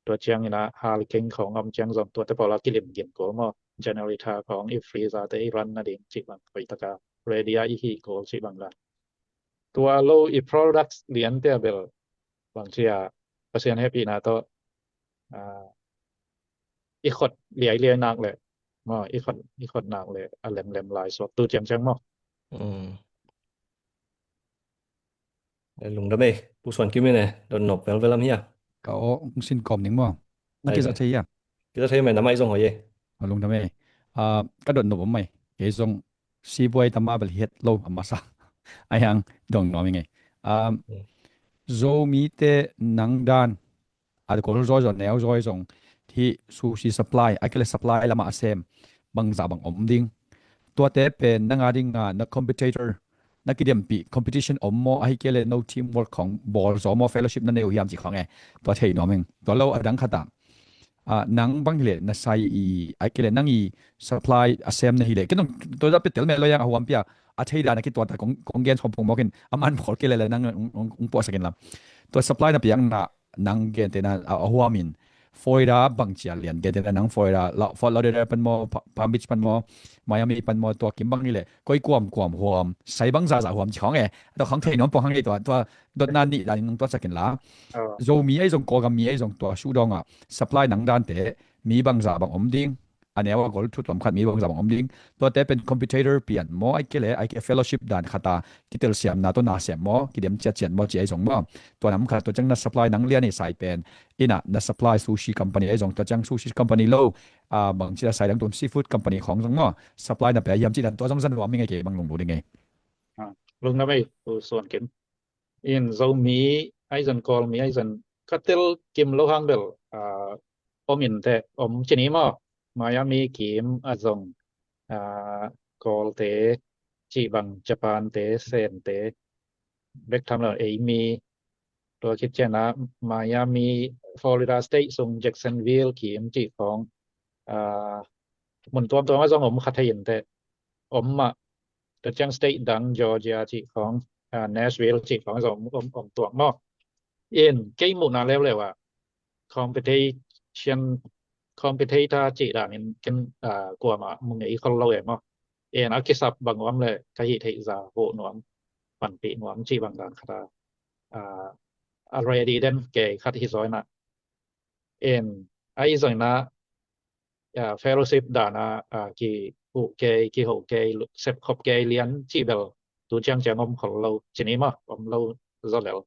ตัวเจียงนะฮาริเคนของอำเจียงสองตัวแต่พอละกิลิมเก็บก็มอเจเนอเรเตอร์ของอีฟรีซาเตอีรันนั่นเองจิบังไปตะกาเรเดียอีฮีโกจิบังละตัวโลอีโปรดักต์เลียนเตเบลบางทีเปอร์เซ็นต์แฮปปี้นะตัวอีขดเหลียนนักเลยมาอีคนนางเลยแหลมๆลายสวกตู้เจียงจังมอลุงดะเมผู้ส่วนกิมเนี่ยดนนบเวลาเฮียก็สินกอมนึงบ่นักกิจเทียกิจเทียมันนำมาอีส่งหอยลุงดะเมก็ดนนบบ่ไม่เฮซงซีบวยตะมาเบลเฮ็ดโลอามาซะไอ้ยังดงนอมยังไงโซมีเตนังดานก็รอแนวซอยซงที่ซูชิซัพพลายไอ้ก็เลยซัพพลายละมาเซมบางซาบางอมดิงตัวเตเป็นนังอาดิงนักคอมเพทิเตอร์นักกิเดมปีคอมเพทิชันอมมอไอ้ก็เลย no team work ของบอลซอมอเฟลโลชิพนั่นเองยามจิของไงตัวเทยนอมเองตัวเราดังขตามนังบางเลยนักไซไอ้ก็เลยนังอีซัพพลายเซมในฮิเลก็ต้องตัวจะเป็นเตลเมลยังหัวเปียอาเทยดานักกิตัวแต่ของเกนของผมบอกกันมันพอก็เลยนังปอสกันละตัวซัพพลายนับยังนังเกนเตนะหัวมินฟลอริดาบางเลียนเกเดนังฟลอริดาแล้วฟลอริดาเป็นมอพามบิชเป็นมอไมอามี่เป็นมอตัวกิมบังนี่แหละก็อีกความหัวใส่บังซาหัวของตัวของเทนอนปองให้ตัวดนนันนี่ได้นึงตัวสักกันละโซมีไอ้ตรงกอกับมีไอ้ตรงตัวชูดองซัพพลายหนังด้านเตมีบังซาบางอมดิ้งอันนี้ว่าก็ทุกสำคัญมีบังซาบางอมดิ้งตัวเตเป็นคอมพิวเตอร์เปลี่ยนมอไอ้เกเลยไอ้เฟลโลชิพด้านขตากิเตลเซียมนาตัวนาเซียมมอกิเดมเจียนมอจีไอ้ตรงมอตัวน้ำขาดตัวจังนักซัพพลายหนังเลี้ยนี่ใส่เป็นอินะนักซัพพลายซูชิคัมพานีไอ้ตรงตัวจังซูชิคัมพานีโลบางทีใส่ดังตัวซีฟู้ดคัมพานีของตรงมอซัพพลายนับไปยามที่ดันตัวจังสันว่าไม่ไงเก๋บางลงดูได้ไงลงนะไปส่วนกันอินโซมีไอ้จันกอลมีไอ้จันคัตเตลกิมโลฮังเบลอมินแต่ชนิมอมายามีกิมอาซงกอลเตจีบังญี่ปุ่นเตเซนเตเบกทำแล้วมีตัวคิดเจนะมายามีฟลอริดาสเตทส่งแจ็คสันวิลล์กิมจีของหมุนตัวมาส่งคัทยินแต่ตัวจังสเตทดังจอร์เจียจีของเนชวิลล์จีของส่งตัวมอเกมหมุนอะไรเลยว่าcompetitor จีด่านี่กันกลัวมามึงไอ้คนเราเองมั้งนักกิสับบางวันเลยก็ฮิตให้ซาโหนวมปั่นปีนวมจีบางด้านคราอะไรดีเด่นเก๋คัดที่ซอยนะไอ้ซอยนะfellowship ด่านะกี่ผู้เก๋กี่หัวเก๋เซฟขบเก๋เลี้ยนจีเบลตัวจังจังของเราชนิดมั้งเราจะแล้ว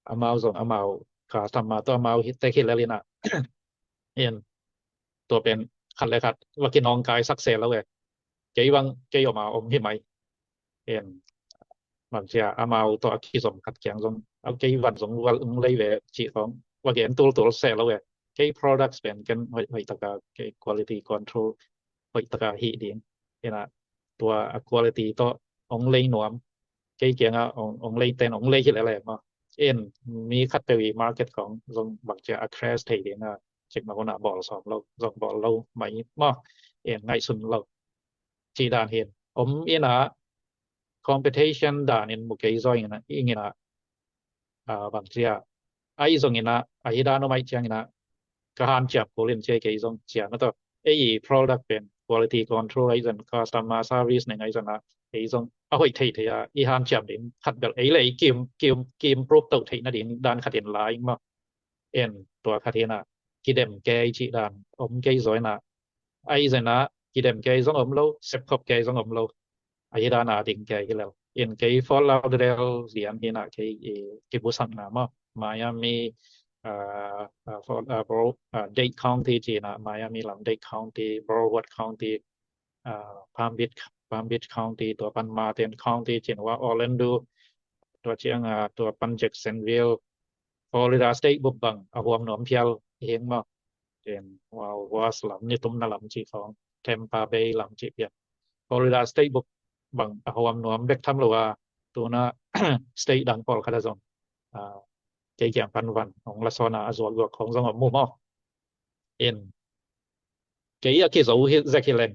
อามาส่งอามาขาทำมาตัวมาฮิตแต่คิดแล้วเลยนะตัวเป็นคันเลยครับว่ากินน้องกายสักเซลแล้วเว้ยเกี่ยวออกมาที่ไหมบางทีอามาตัวขี้สมขัดแข็งสมเอาเกี่ยววันสมวันเลยเว้ยจีของว่าเกี่ยวตัวเซลแล้วเว้ยเกี่ยว products เป็นกันไว้ตะกาเกี่ยว quality control ไว้ตะกาฮีดิ้งนะตัว quality ตัวองเลยหนวมเกี่ยวองเลยเต้นองเลยคิดอะไรมามีคัตเตอรี่มาร์เก็ตของทรงบางจะแครสเทเดียนะเช็คมาคนบอลสองเราส่งบอลเราไม่มากง่ายสุดเราจีดานเห็นนะคอมเพทิชันด่านมุกเกยซอยนะนะบางทีไอ้ทรงนะไอ้ด้านไม่เชียงนะก็หันจับโคเรียนเช็คไอ้ทรงเชียงนะตัวproduct เป็น quality control ไอ้ทรง customer service ไอ้ทรงนะไอ้ทรงเอาไว้ที่อีหันจับดิขัดแบบเลยเกมปรุบตัวที่นั่นด้านขัดเห็นลายมาตัวขัดเห็นกิเดมแกจีด้านแกซอยนะไอ้ทรงนะกิเดมแกซองเราเซฟขบแกซองเรา ayudana ding ke hilal in ke fall out del liam hina ke busang na mo Miami for Dade County จีนะ Miami ลำ Dade County Broward County Palm Beach County ตัวปัน Martin County จีนว่า Orlando ตัวเชียงตัวปัน Jacksonville Florida State บุบบังอาวมหนอมเพียวเฮงมาเจนว่าสลัมนี่ตุ้มนาลำจีของ Tampa Bay ลำจีเปีย Florida State บุบบังอาวมหนอมเบกทำหรือว่าตัวน่ะ State ดังปอลคาดาซงเกี่ยงพันวันของลักษณะอส่วนรวมของสงบมุมอเอ็นเกี่ยกิโซฮิแซคิเลน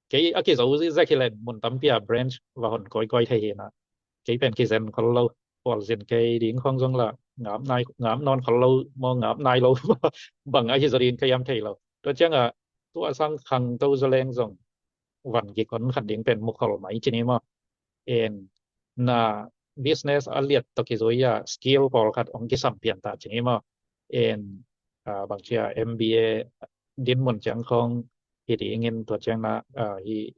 เกี่ยกิโซฮิแซคิเลนมุนตัมเปียบรันช์ว่าหนก้อยๆไทยนะเกี่ยเป็นกิเซนของเราปอลเซนเกี่ยดิ้งของสงละงามนอนของเรามองงามนายเราบังไอฮิซรินขยามไทยเราตัวเจ้าตัวสังขังตัวแสดงสงวันกี่คนขัดดิ้งเป็นมุขหลไหมจีนี้มาเอ็นน่าbusiness aliat to kizoya skill pol khat ong ki sampian ta chini ma en bang chia MBA din mun chang khong hi di ngin to chang na hi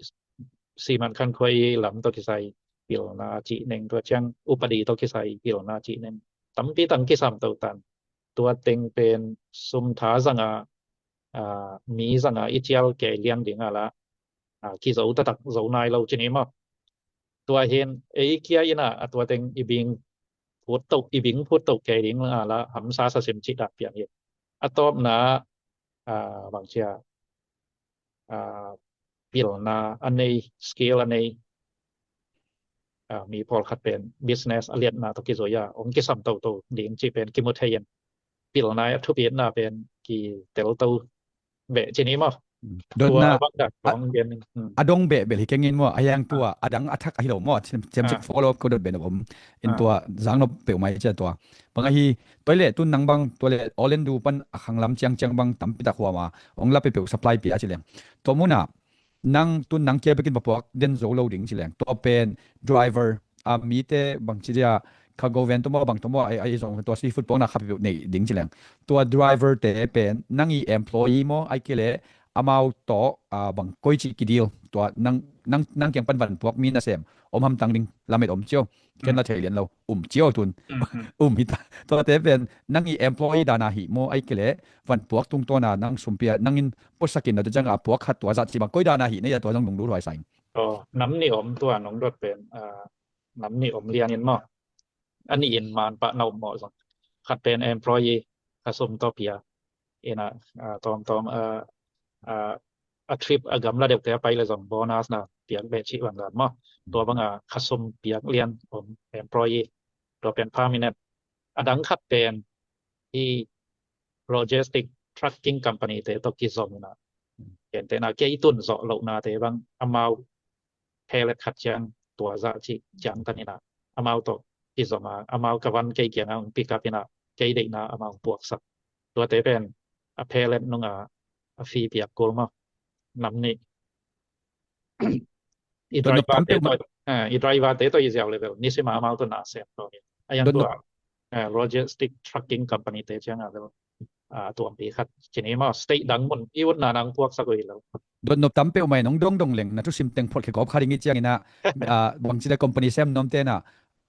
siman khan khoi lam to ki sai pil na chi neng to chang upadi to ki sai pil na chi neng tampi tang ki sam to tan ตัวเต็งเป็นสุมทาสังมีสังอีเจียวแก่เลี้ยงดิงละki zo ta tak zo nai lo chini ma ตัวเห็นเคียอินะตัวเต็งอีบิงพูดตกอีบิงพูดตกแกดิงละหำซาสะเสมจิตเปียงเฮ็ดตอบนะบางเชียปิลนะอันนี้สเกลอันนี้มีพอลคัดเป็น business อเลียนนะตกิโซยาองค์กิสัมโตดิงจิเป็นกิมุทเฮียนปิลนะทุเปียนนะเป็นกีเตลโตเบจินี้มาตัวบังดักของเรียนadong be hi kengin mo ayang tua adang attack hi lo mo chem follow ko dot ben bom in tua jang no pe mai cha tua bang hi toilet tun nang bang toilet Orlando pan akhang lam chang bang tampi ta khwa ma ong la pe supply pi a chileng to muna nang tun nang ke bekin papok den zo loading chileng to pen driver mi te bang chiria cargo van to mo bang to mo ai zong to seafood pong na khapi nei ding chileng to driver te pen nang i employee mo ai kele amau to bang koi chi ki deal to nang kyang pan van pok mi na sem om ham tang ding lamet om chio ken la thelian lo chio tun hi ta to te pen nang i employee dana hi mo ai kele van pok tung to na nang sumpia nangin posakin na jang pok khat to za chi bang koi dana hi ne ya to jang dong du roi saiน้ำนี่อมตัวน้องดดเป็นน้ำนี่อมเรียนเห็นมั้ยอันนี้อินมานปะนอมเหมาะสังคัดเป็น employee ผสมต่อเปียนะตอมa trip agam la dek te pai le zong bonus na piak be chi wang gan ma to bang khasum piak lian om employee to pen permanent adang khat pen i logistic trucking company te to ki zom na ken te na ke itun zo lo na te bang amau pellet khat chang to za chi chang ta ni na amau to ki zom ma amau ka wan ke kiang ang pick up ina ke de na amau puak sak to te pen a pellet nungฟรีเปียกโกลมาน้ำนี่อีไดรเวอร์เตตัวอีเซียวเลเวลนี่สิมาเอาตัวน่าเสียตัวนี้ไอ้ยังตัวlogistic trucking company เตจังอะไรตัวปีคัดทีนี้มาสเตทดังมุนอีวันนังพวกสักอีแล้วโดนนบตั้มเป้าหมายน้องดงเล็งนะทุกสิ่งเต็งพอดเกี่ยวกับคาริงิจังนะบางทีได้ company เซมน้องเตนะ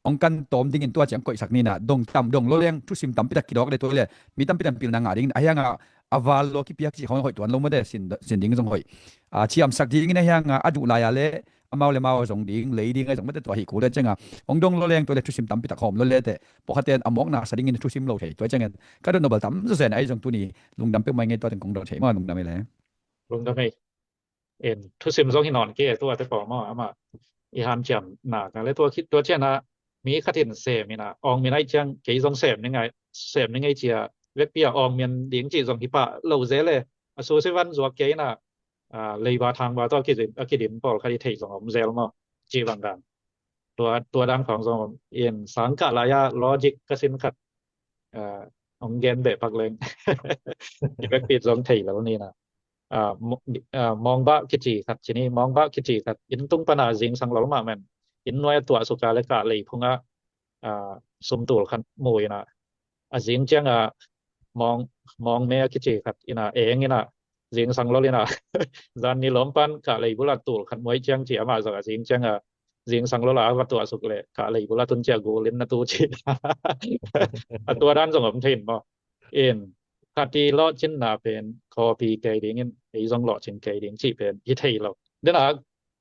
องกันตอมดิ่งตัวจังก็อีกสักนี่นะดงตั้มดงโลเลี้ยงทุกสิ่งตั้มปิดกิโลกเลยตัวเลยมีตั้มปิดปีนังดิ่งไอ้ยังaval lo ki piak chi hoi hoi tuan lo mode sin ding jong hoi chiam sak ding ne yang adu la ya le amau le mau jong ding le ding jong mode to hi ku le chenga ong dong lo leng to le thusim tam pi ta khom lo le te pokaten amok na sa ding in thusim lo thei to chenga ka do no bal tam zo sen ai jong tu ni lung dam pe mai ngai to ten kong do thei ma lung dam le lung dam ei thusim jong hi non keตัวte po ma ama i han cham na ka leตัวเช่นนะมีคตินเสมีนะอองมีไอ้จังเกยจงเสมยังไงเจียเวกเปียอองเมียนดิงจีจงหิปะเหล่าเซเลยสูสิวันจัวเกยนะเลยว่าทางว่าต้องคิดดิมปอลคดีเทจงอมเซลมาจีบังกันตัวดังของจงเอ็นสังกะลายาลอจิกกสินขัดองเกนเบปักเลงเวกปีจงเทแล้วนี่นะมองบะคิจีขัดทีนี้มองบะคิจีขัดอินตุงปนาจิงสังหลมาแม่นอินน้อยตัวสุกาเลกะเลยพงสมตูลคันมวยนะจิงจังมองแม่คิจีขัดอินะเองนะจิงสังลอลินะจานนี่ล้มปันกะเลยบุลัดตูลคันมวยจังจีอามาสักจิงจัง Riêng sang lo la tua suk le ka le bola tun chia go len na tu chi tua dan song om thin mo en ka ti lo chin na pen copy ke ding in ei song lo chin ke ding chi pen hi thei lo den a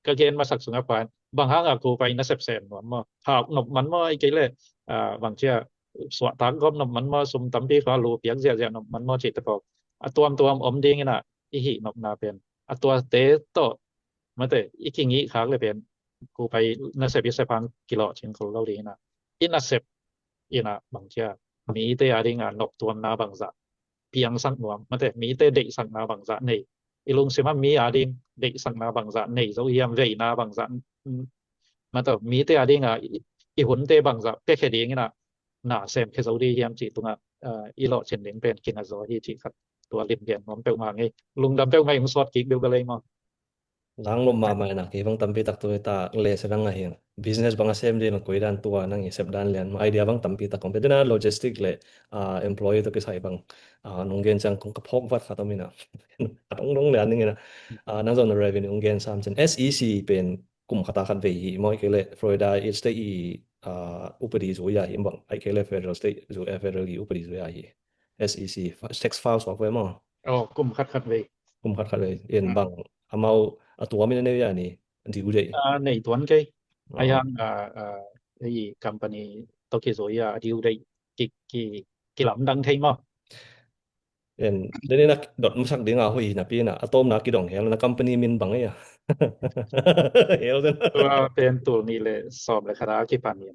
ka gen ma sak sunga pan bang hang a ko pai na sep sen mo ha nop man mo ai ke le bang chia swa ta gom nop man mo sum tam pi kha lu piak sia sia nop man mo chi ta ko tuam om ding na i hi nop na pen tua te to ma te i kingi khak le penกูไปนักเสพยาเสพติดกิโลชิงคนเราดีนะอินนักเสพอินะบางเจ้ามีแต่อะไรงานนกตัวนาบางจะเพียงสักหน่วงมันแต่มีแต่เด็กสักนาบางจะในอีลุงเสียมันมีอะไรเด็กสักนาบางจะในเจ้าเยี่ยมเวนาบางจะมันแต่มีแต่อะไรงานอีหุ่นแต่บางจะแค่เดียงนะน่าเสพแค่เจ้าดีเยี่ยมจีตรงอีโลเช่นเดียงเป็นกินอะไรที่จีครับตัวริมเดียนผมเปิลมาไงลุงดำเปิลมาอย่างสอดกิ๊กเดียวกันเลยมั้งLang lo mama na ki bang tampi tak tu ta le serang a hin business bang asem de na koidan tua nang isep dan lian ma idea bang tampi ta kompetena logistic le employee to ki sai bang nonggen chang kong ka phok wat khatamina atong dong lian ngi na nang zon revenue nonggen sam chen SEC pen kum khata khat ve hi moi ke le Florida state i upadi zo ya hi bang ai ke le federal state zo federal gi upadi zo ya hi SEC tax file software mo อ๋อกลุ่มคัดเวย kum khat khat le en bang amau atua mi ne ya ni di u de ในตวนเกอายังไอ้ company ตกิโซยาดิวได้กิลำดังไทยมั้ง en dene na dot musak dinga hui na pi na atom na ki dong hel na company min bang ya hel den ตัวเป็นตัวนี้เลยสอบเลยคณะกี่ปันเนี่ย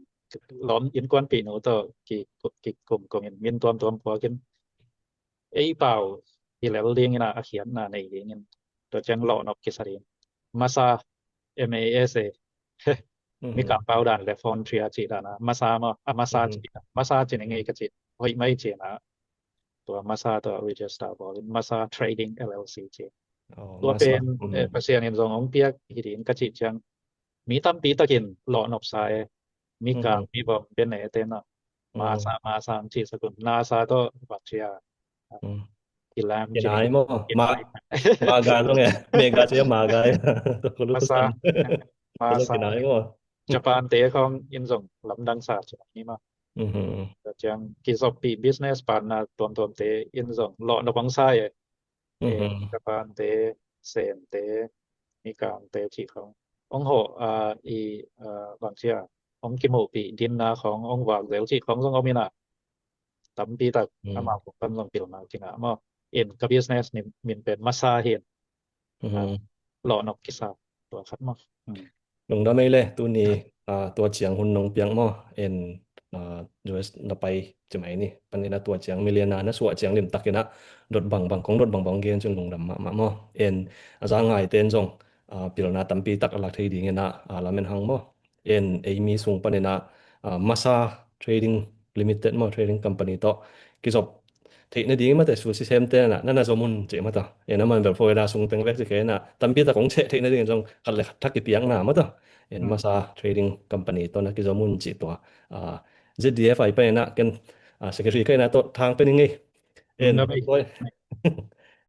ล้อมอินกวนปีโนต่อกี่กลุ่มกงมินตัวพอกันไอ้เป่าที่แล้วเรียงนะเขียนนะในเรียงตัวจังหลอนอกกิสรีมาซา MASA มีกับเป่าด่านและฟอนทรีอาจิดานะมาซามาซาจิมาซาจิยังไงก็จิเฮ้ยไม่จินะตัวมาซาตัว register บอลมาซา trading LLC จิตัวเป็นเปอร์เซ็นต์ในของเปียกที่ดินก็จิจังมีตั้มปีตะกินหลอนอกสายมีกลางมีบ่เป็นไหนเต็มนะมาซาจิสกุลนาซาตัวบัตเชียกิลามจิ nai mo maga no nge mega che maga ko luมาซา nai mo ญี่ปุ่นเตะของอินซงลำดังศาสตร์นี่มาจังกิซอปี business ปานนะตัวเตะอินซงหลอนบังซายญี่ปุ่นเตะเซนเตะมีกลางเตะที่ขององโหอีบางเชียองกิโมปีดินนาขององวางเซลที่ของซงเอามีนะตำปีตักมาผมตำซงปีมาที่นะมาเอ็นกับ business นี่มันเป็นมาซาเห็นหลอนอกกิซาตัวคัดมาลงda mai le tu ni tua chiang hun nong piang mo en US na pai chmai ni panina tua chiang miliana na suwa chiang lim takina dot bang kong dot bang gen chun lung dam ma mo en aza ngai ten jong pilna tampi tak alak thei ding na lamen hang mo en ei mi sung panina masa trading limited mo trading company to kisop thei na ding ma te su system te na zomun che ma ta en man bel foi da sung teng vek che na tampi ta kong che thei na ding jong kal le thak ki piang na ma ta en masa trading company to na ki zomun chi to ZDF ai pa na ken secretary kai na to thang pe ni ngi en